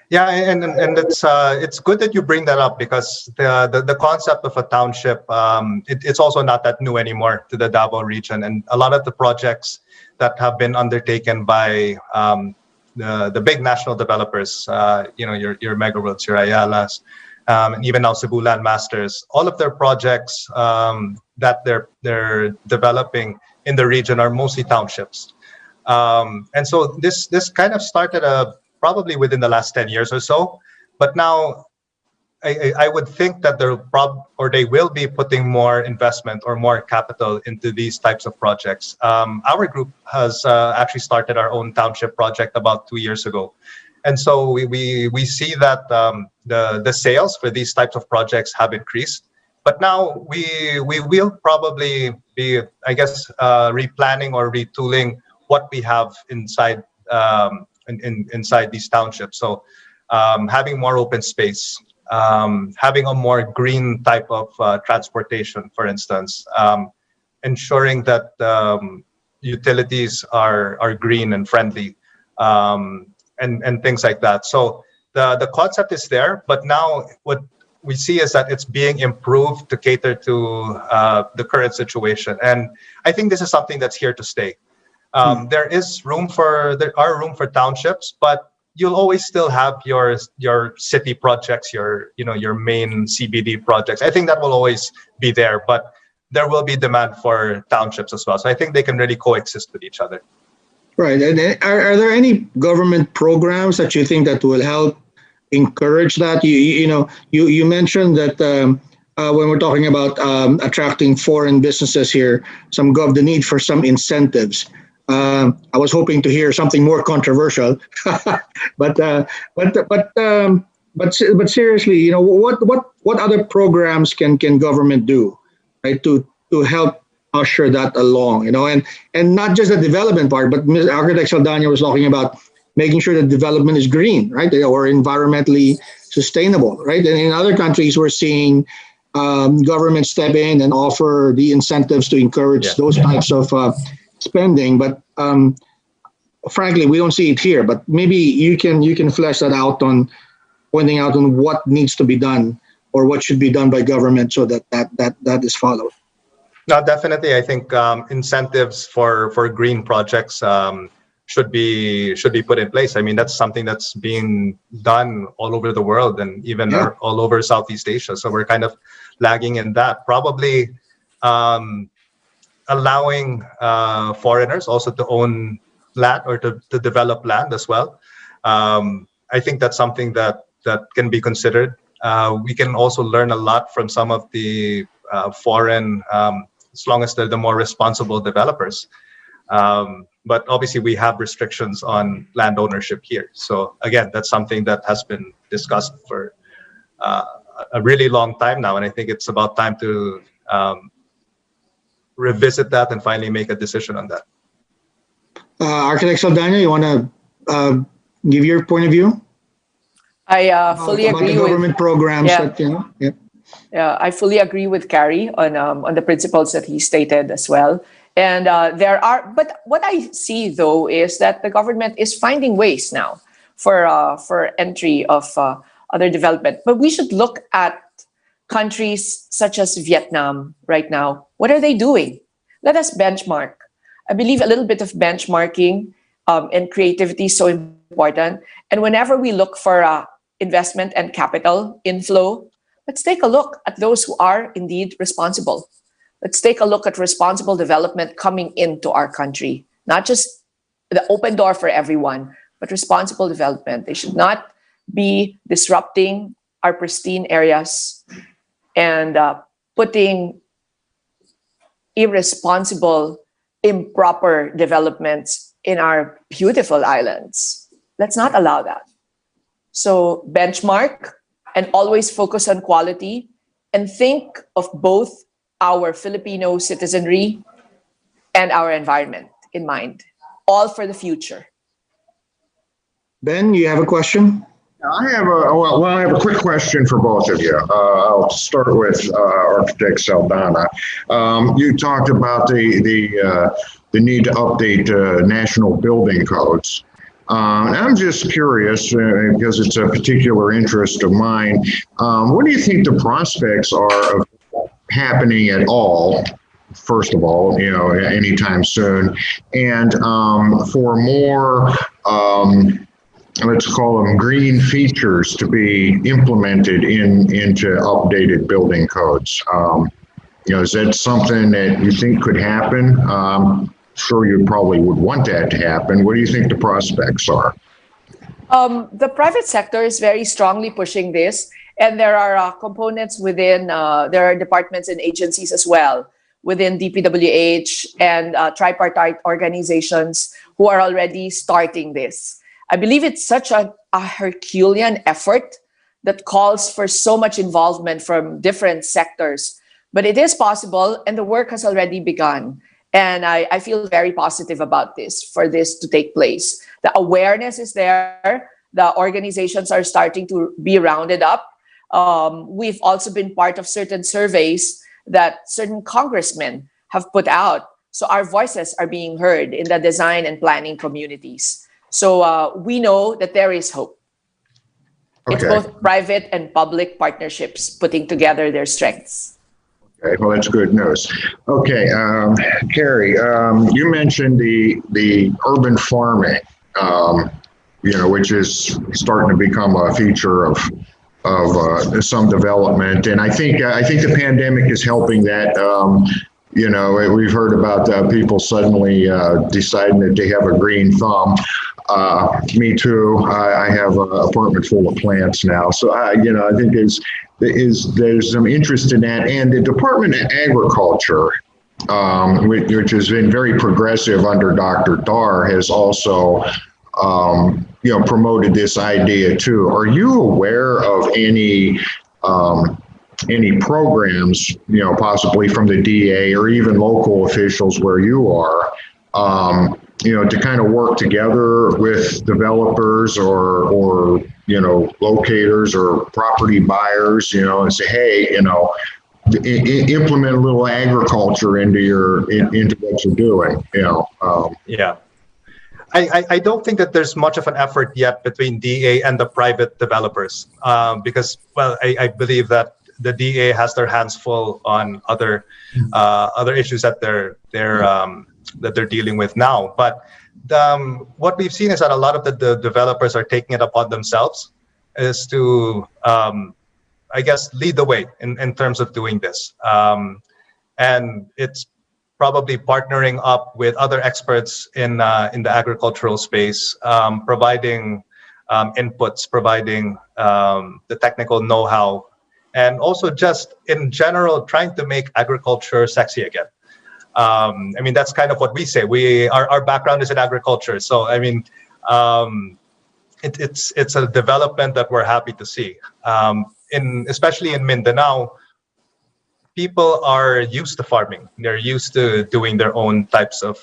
Yeah, and it's good that you bring that up, because the concept of a township, it's also not that new anymore to the Davao region, and a lot of the projects that have been undertaken by the big national developers, your Megaworlds, your Ayalas, and even now Cebu Land Masters, all of their projects that they're developing in the region are mostly townships. And so this kind of started probably within the last 10 years or so, but now I would think that they will be putting more investment or more capital into these types of projects. Our group has actually started our own township project about 2 years ago. And so we see that the sales for these types of projects have increased. But now we will probably be, I guess, replanning or retooling what we have inside inside these townships. So having more open space, having a more green type of transportation, for instance, ensuring that utilities are green and friendly, and things like that. So the concept is there, but now what we see is that it's being improved to cater to the current situation. And I think this is something that's here to stay. There are room for townships, but you'll always still have your city projects, your main CBD projects. I think that will always be there, but there will be demand for townships as well. So I think they can really coexist with each other. Right. And are there any government programs that you think that will help encourage that? You mentioned that when we're talking about attracting foreign businesses here, the need for some incentives. I was hoping to hear something more controversial, but seriously, what other programs can government do, right, to help usher that along, and not just the development part, but Architect Saldana was talking about making sure that development is green, right, or environmentally sustainable, right? And in other countries, we're seeing government step in and offer the incentives to encourage those types of spending, but frankly, we don't see it here. But maybe you can flesh that out on pointing out on what needs to be done or what should be done by government so that is followed. No, definitely. I think incentives for green projects should be put in place. I mean, that's something that's being done all over the world and even all over Southeast Asia. So we're kind of lagging in that. Probably allowing foreigners also to own land or to develop land as well. I think that's something that can be considered. We can also learn a lot from some of the foreign, as long as they're the more responsible developers. But obviously we have restrictions on land ownership here. So again, that's something that has been discussed for a really long time now. And I think it's about time to revisit that and finally make a decision on that. Architect Saldana, you want to give your point of view? I fully about agree the government with programs yeah. that, you know, yeah. Yeah, I fully agree with Carrie on the principles that he stated as well. And but what I see though is that the government is finding ways now for entry of other development. But we should look at countries such as Vietnam right now. What are they doing? Let us benchmark. I believe a little bit of benchmarking and creativity is so important. And whenever we look for investment and capital inflow, let's take a look at those who are indeed responsible. Let's take a look at responsible development coming into our country, not just the open door for everyone, but responsible development. They should not be disrupting our pristine areas and putting irresponsible, improper developments in our beautiful islands. Let's not allow that. So benchmark and always focus on quality and think of both our Filipino citizenry and our environment in mind, all for the future. Ben, you have a question? I have I have a quick question for both of you. I'll start with Architect Saldana. You talked about the need to update national building codes. I'm just curious, because it's a particular interest of mine, what do you think the prospects are of happening at all, first of all, you know, anytime soon, and for more, let's call them green features to be implemented into updated building codes? You know, is that something that you think could happen? Sure, you probably would want that to happen. What do you think the prospects are? The private sector is very strongly pushing this, and there are components within, there are departments and agencies as well within DPWH and tripartite organizations who are already starting this. I believe it's such a Herculean effort that calls for so much involvement from different sectors, but it is possible and the work has already begun. And I feel very positive about this, for this to take place. The awareness is there. The organizations are starting to be rounded up. We've also been part of certain surveys that certain congressmen have put out. So our voices are being heard in the design and planning communities. So we know that there is hope. Okay. It's both private and public partnerships putting together their strengths. Okay, well, that's good news. Okay, Carrie, you mentioned the urban farming, you know, which is starting to become a feature of some development, and I think the pandemic is helping that. You know, we've heard about people suddenly deciding that they have a green thumb. Me too. I have an apartment full of plants now, so you know, I think there's some interest in that, and the Department of Agriculture, which has been very progressive under Dr. Dar, has also you know, promoted this idea too. Are you aware of any programs, you know, possibly from the DA or even local officials where you are, you know, to kind of work together with developers or you know, locators or property buyers, you know, and say, hey, you know, implement a little agriculture into what you're doing, you know? Yeah. I don't think that there's much of an effort yet between DA and the private developers, because, well, I believe that the DA has their hands full on other issues that they're dealing with now. But what we've seen is that a lot of the developers are taking it upon themselves is to, I guess, lead the way in terms of doing this. And it's probably partnering up with other experts in the agricultural space, providing inputs, providing the technical know-how, and also just in general trying to make agriculture sexy again. I mean, that's kind of what we say. Our background is in agriculture, so I mean, it's a development that we're happy to see. Especially in Mindanao, people are used to farming. They're used to doing their own types of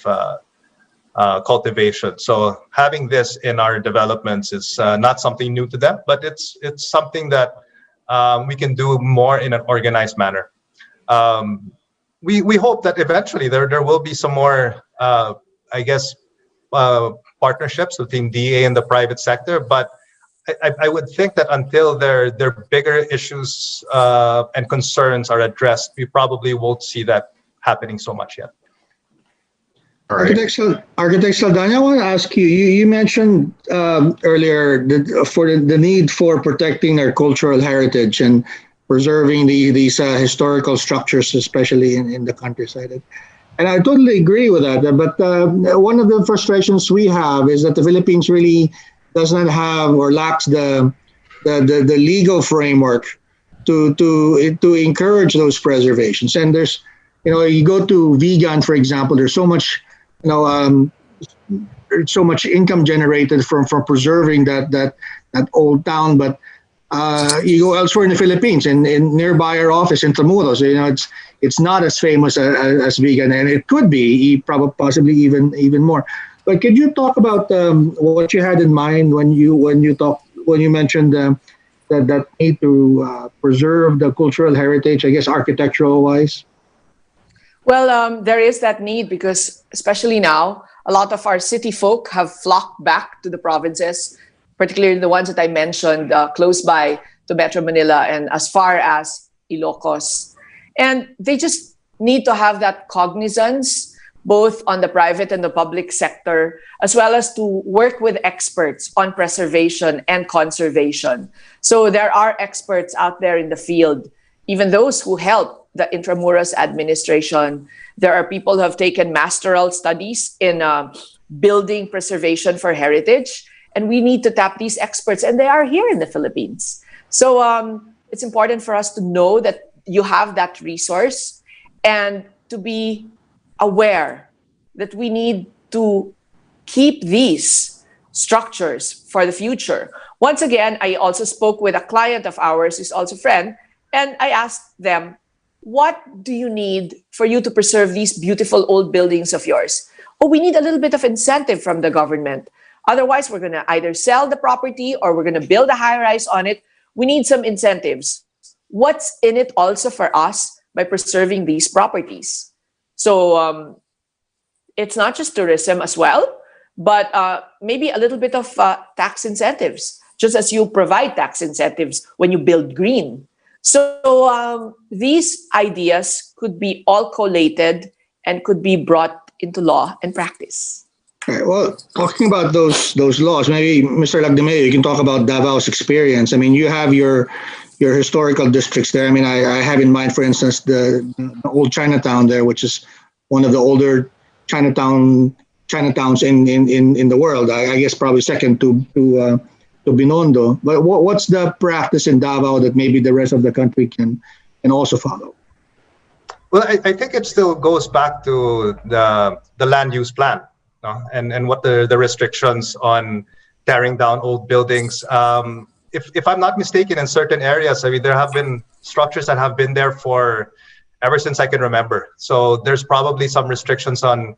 cultivation. So having this in our developments is not something new to them, but it's something that we can do more in an organized manner. We hope that eventually there will be some more, I guess, partnerships between DA and the private sector, but I would think that until their bigger issues and concerns are addressed, we probably won't see that happening so much yet. All right. Architect Saldana, I want to ask you. You mentioned earlier the need for protecting our cultural heritage and preserving these historical structures, especially in the countryside. And I totally agree with that. But one of the frustrations we have is that the Philippines really does not have or lacks the legal framework to encourage those preservations. And there's, you go to vegan, for example, there's so much, so much income generated from preserving that old town. But you go elsewhere in the Philippines, in nearby our office in Tamuros, it's not as famous as vegan, and it could be probably possibly even more. But could you talk about what you had in mind when you mentioned that need to preserve the cultural heritage, I guess, architectural wise? Well, there is that need because especially now, a lot of our city folk have flocked back to the provinces, particularly the ones that I mentioned close by to Metro Manila and as far as Ilocos. And they just need to have that cognizance both on the private and the public sector, as well as to work with experts on preservation and conservation. So there are experts out there in the field, even those who help the Intramuros administration. There are people who have taken masteral studies in building preservation for heritage, and we need to tap these experts, and they are here in the Philippines. So it's important for us to know that you have that resource and to be aware that we need to keep these structures for the future. Once again, I also spoke with a client of ours, who's also a friend, and I asked them, what do you need for you to preserve these beautiful old buildings of yours? Oh, we need a little bit of incentive from the government. Otherwise, we're going to either sell the property or we're going to build a high-rise on it. We need some incentives. What's in it also for us by preserving these properties? So it's not just tourism as well, but maybe a little bit of tax incentives, just as you provide tax incentives when you build green. So these ideas could be all collated and could be brought into law and practice. All right, well, talking about those laws, maybe Mr. Lagdameo, you can talk about Davao's experience. I mean, you have your historical districts there. I mean, I have in mind, for instance, the old Chinatown there, which is one of the older Chinatowns in the world. I guess probably second to Binondo. But what's the practice in Davao that maybe the rest of the country can also follow? Well, I think it still goes back to the land use plan, and what the restrictions on tearing down old buildings. If I'm not mistaken, in certain areas, I mean, there have been structures that have been there for ever since I can remember. So there's probably some restrictions on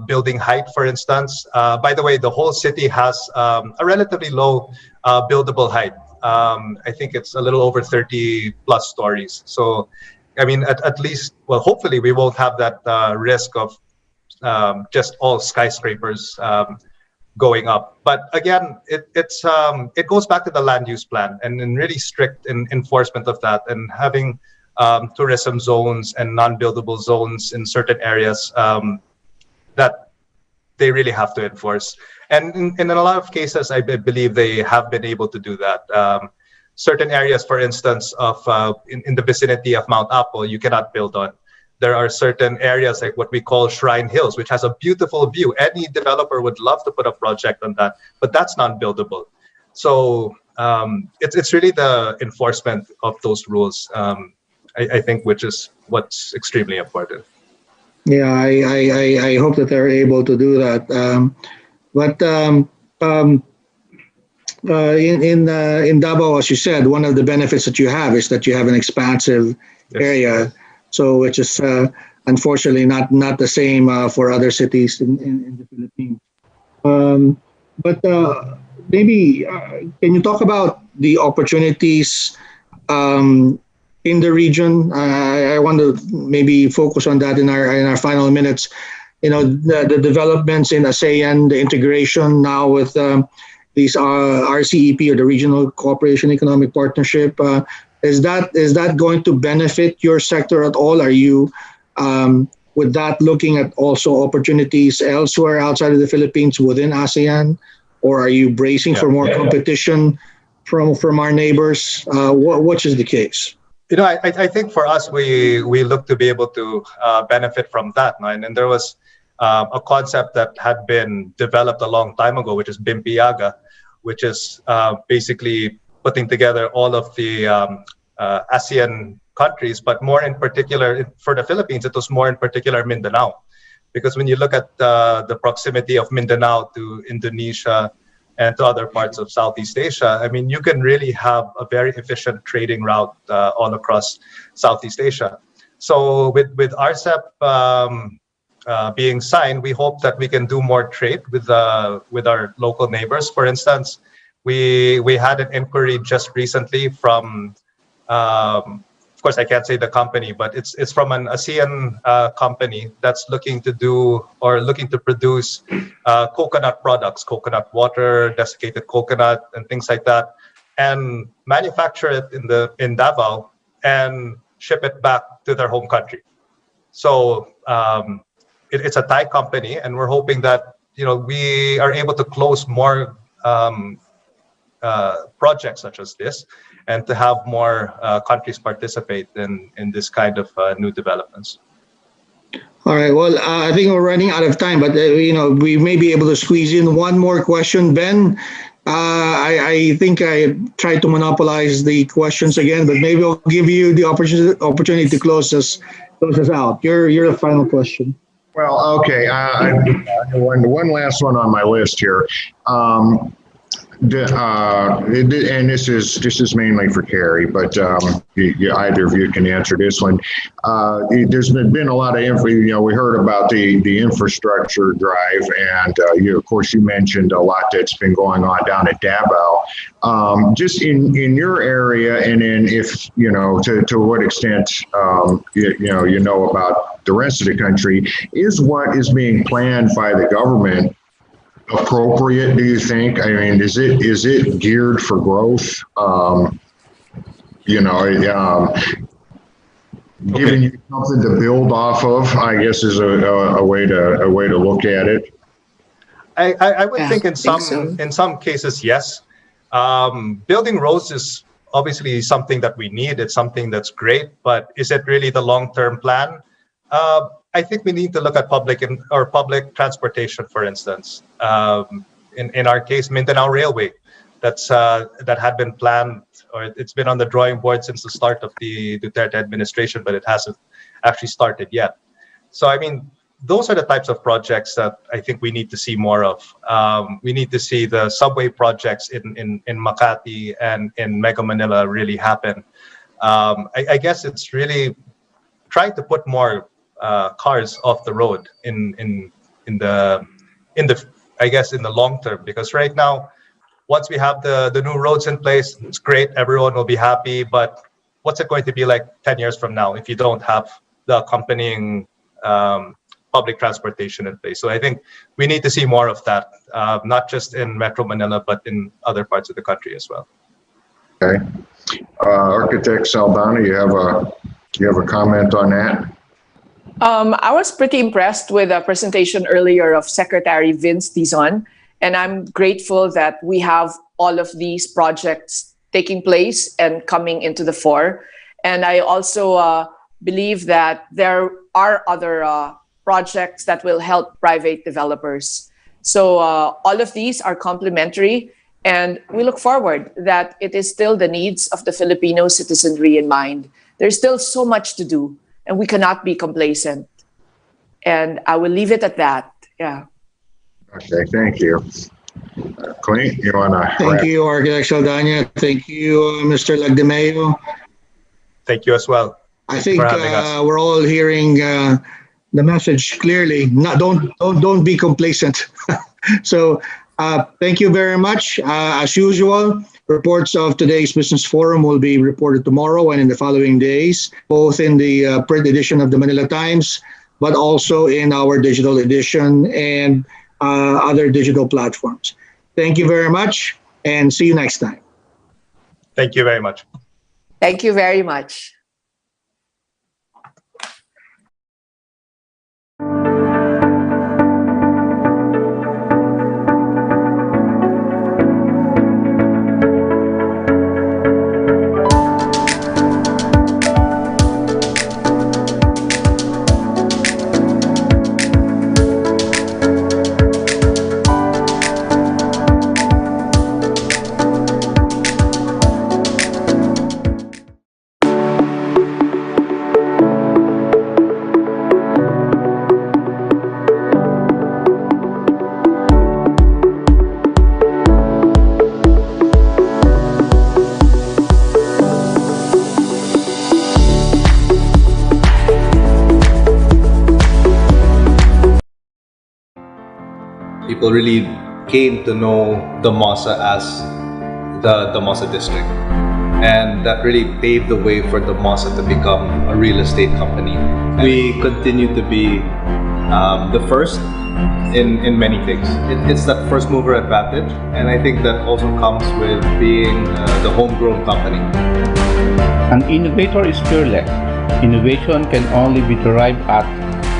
building height, for instance. By the way, the whole city has a relatively low buildable height. I think it's a little over 30 plus stories. So, I mean, at least, well, hopefully we won't have that risk of just all skyscrapers going up. But again, it goes back to the land use plan and really strict enforcement of that, and having tourism zones and non-buildable zones in certain areas that they really have to enforce. And in a lot of cases, I believe they have been able to do that. Certain areas, for instance, in the vicinity of Mount Apo, you cannot build on. There are certain areas like what we call Shrine Hills, which has a beautiful view. Any developer would love to put a project on that, but that's non-buildable. So it's really the enforcement of those rules, I think, which is what's extremely important. Yeah, I hope that they're able to do that. But in Davao, as you said, one of the benefits that you have is that you have an expansive Yes. area, so which is unfortunately not the same for other cities in the Philippines. But maybe can you talk about the opportunities in the region? I want to maybe focus on that in our final minutes. You know, the developments in ASEAN, the integration now with these RCEP, or the Regional Cooperation Economic Partnership. Is that going to benefit your sector at all? Are you with that looking at also opportunities elsewhere outside of the Philippines within ASEAN, or are you bracing for more competition from our neighbors? Which is the case? You know, I think for us, we look to be able to benefit from that. And there was a concept that had been developed a long time ago, which is Bimpiaga, which is basically putting together all of the ASEAN countries, but more in particular for the Philippines, it was more in particular Mindanao. Because when you look at the proximity of Mindanao to Indonesia and to other parts of Southeast Asia, I mean, you can really have a very efficient trading route all across Southeast Asia. So with RCEP being signed, we hope that we can do more trade with our local neighbors. For instance, we had an inquiry just recently from, of course, I can't say the company, but it's from an ASEAN company that's looking to produce coconut products, coconut water, desiccated coconut, and things like that, and manufacture it in Davao and ship it back to their home country. So it's a Thai company, and we're hoping that we are able to close more projects such as this, and to have more countries participate in this kind of new developments. All right. Well, I think we're running out of time, but we may be able to squeeze in one more question. Ben, I think I tried to monopolize the questions again, but maybe I'll give you the opportunity to close us out. You're the final question. Well, okay. One last one on my list here. And this is mainly for Carrie, but either of you can answer this one. There's been a lot of info. We heard about the infrastructure drive, and of course you mentioned a lot that's been going on down at Davao. Just in your area, and in to what extent you know about the rest of the country, is what is being planned by the government appropriate, do you think? I mean, is it geared for growth? Giving you something to build off of, I guess, is a way to look at it. I would think in some cases, yes. Building roads is obviously something that we need. It's something that's great, but is it really the long-term plan? I think we need to look at public transportation, for instance. In our case, Mindanao Railway, that had been planned, or it's been on the drawing board since the start of the Duterte administration, but it hasn't actually started yet. So, I mean, those are the types of projects that I think we need to see more of. We need to see the subway projects in Makati and in Mega Manila really happen. I guess it's really trying to put more cars off the road in the long term, because right now, once we have the new roads in place, it's great, everyone will be happy, but what's it going to be like 10 years from now if you don't have the accompanying public transportation in place? So I think we need to see more of that, not just in Metro Manila, but in other parts of the country as well. Okay. Architect Saldana, you have a comment on that? I was pretty impressed with the presentation earlier of Secretary Vince Dizon, and I'm grateful that we have all of these projects taking place and coming into the fore. And I also believe that there are other projects that will help private developers. So all of these are complementary, And we look forward that it is still the needs of the Filipino citizenry in mind. There's still so much to do, and we cannot be complacent. And I will leave it at that. Yeah. Okay, thank you. Clint, you want to? Thank you, Architect Saldana. Thank you, Mr. Lagdemeo. Thank you as well. I think for having us. we're all hearing the message clearly. Not, don't be complacent. So thank you very much. As usual, reports of today's business forum will be reported tomorrow and in the following days, both in the print edition of the Manila Times, but also in our digital edition and other digital platforms. Thank you very much, and see you next time. Thank you very much. Thank you very much. People really came to know the MOSA as the MOSA district. And that really paved the way for the MOSA to become a real estate company. We continue to be the first in many things. It's that first mover advantage, and I think that also comes with being the homegrown company. An innovator is fearless. Innovation can only be derived at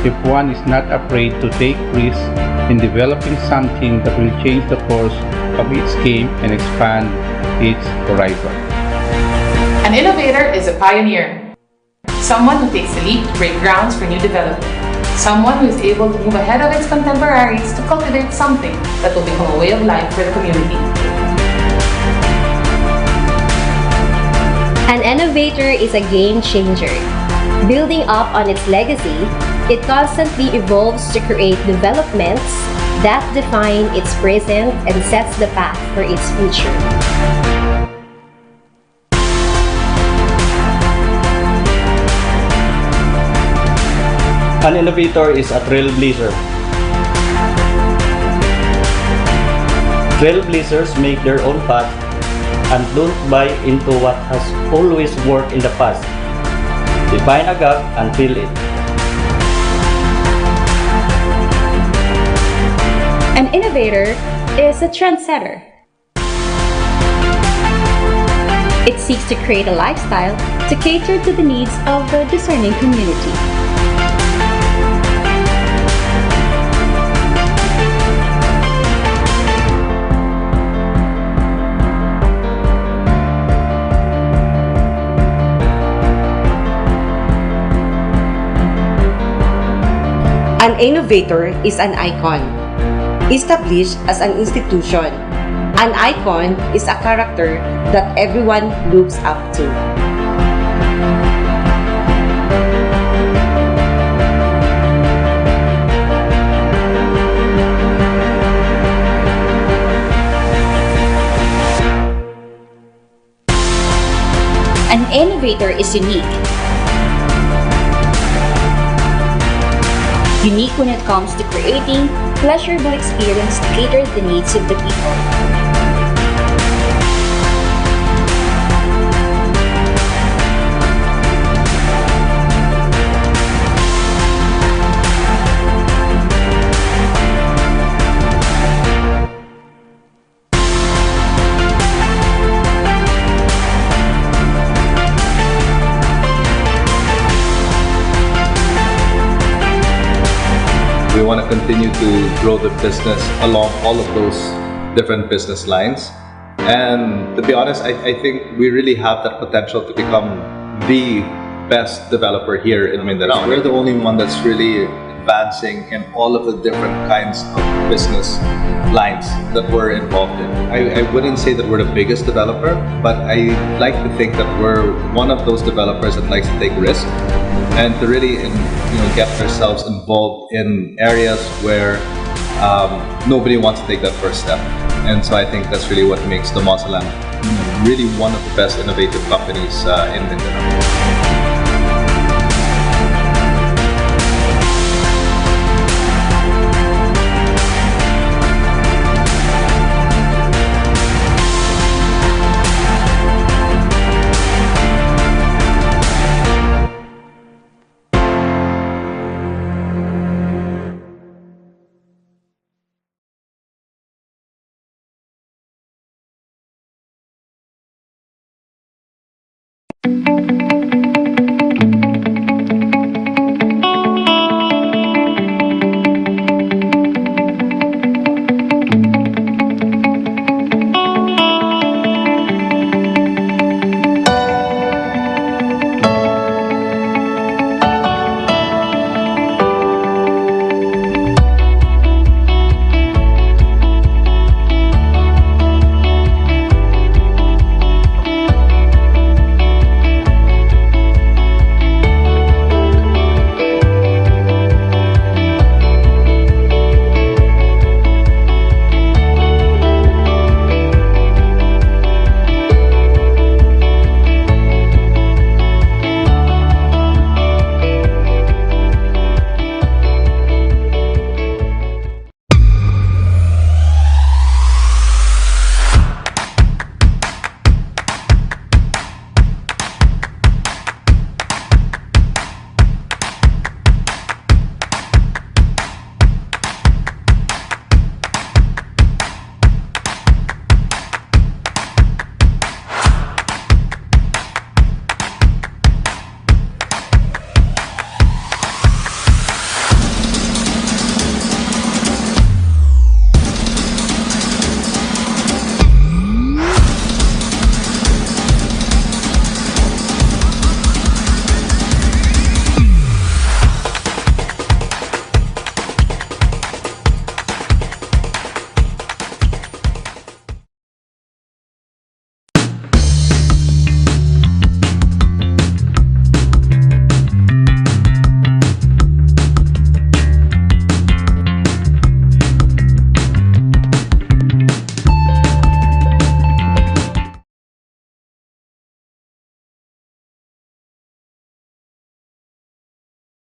if one is not afraid to take risks in developing something that will change the course of its game and expand its horizon. An innovator is a pioneer. Someone who takes the leap to break grounds for new development. Someone who is able to move ahead of its contemporaries to cultivate something that will become a way of life for the community. An innovator is a game changer. Building up on its legacy, it constantly evolves to create developments that define its present and sets the path for its future. An innovator is a trailblazer. Trailblazers make their own path and don't buy into what has always worked in the past. They find a gap and fill it. An innovator is a trendsetter. It seeks to create a lifestyle to cater to the needs of the discerning community. An innovator is an icon. Established as an institution, an icon is a character that everyone looks up to. An innovator is unique. Unique when it comes to creating pleasurable experience to cater to the needs of the people. We want to continue to grow the business along all of those different business lines. And to be honest, I think we really have that potential to become the best developer here in Mindanao. We're the only one that's really advancing in all of the different kinds of business lines that we're involved in. I wouldn't say that we're the biggest developer, but I like to think that we're one of those developers that likes to take risks and to really get ourselves involved in areas where nobody wants to take that first step. And so I think that's really what makes the Mosaland really one of the best innovative companies in Mindanao.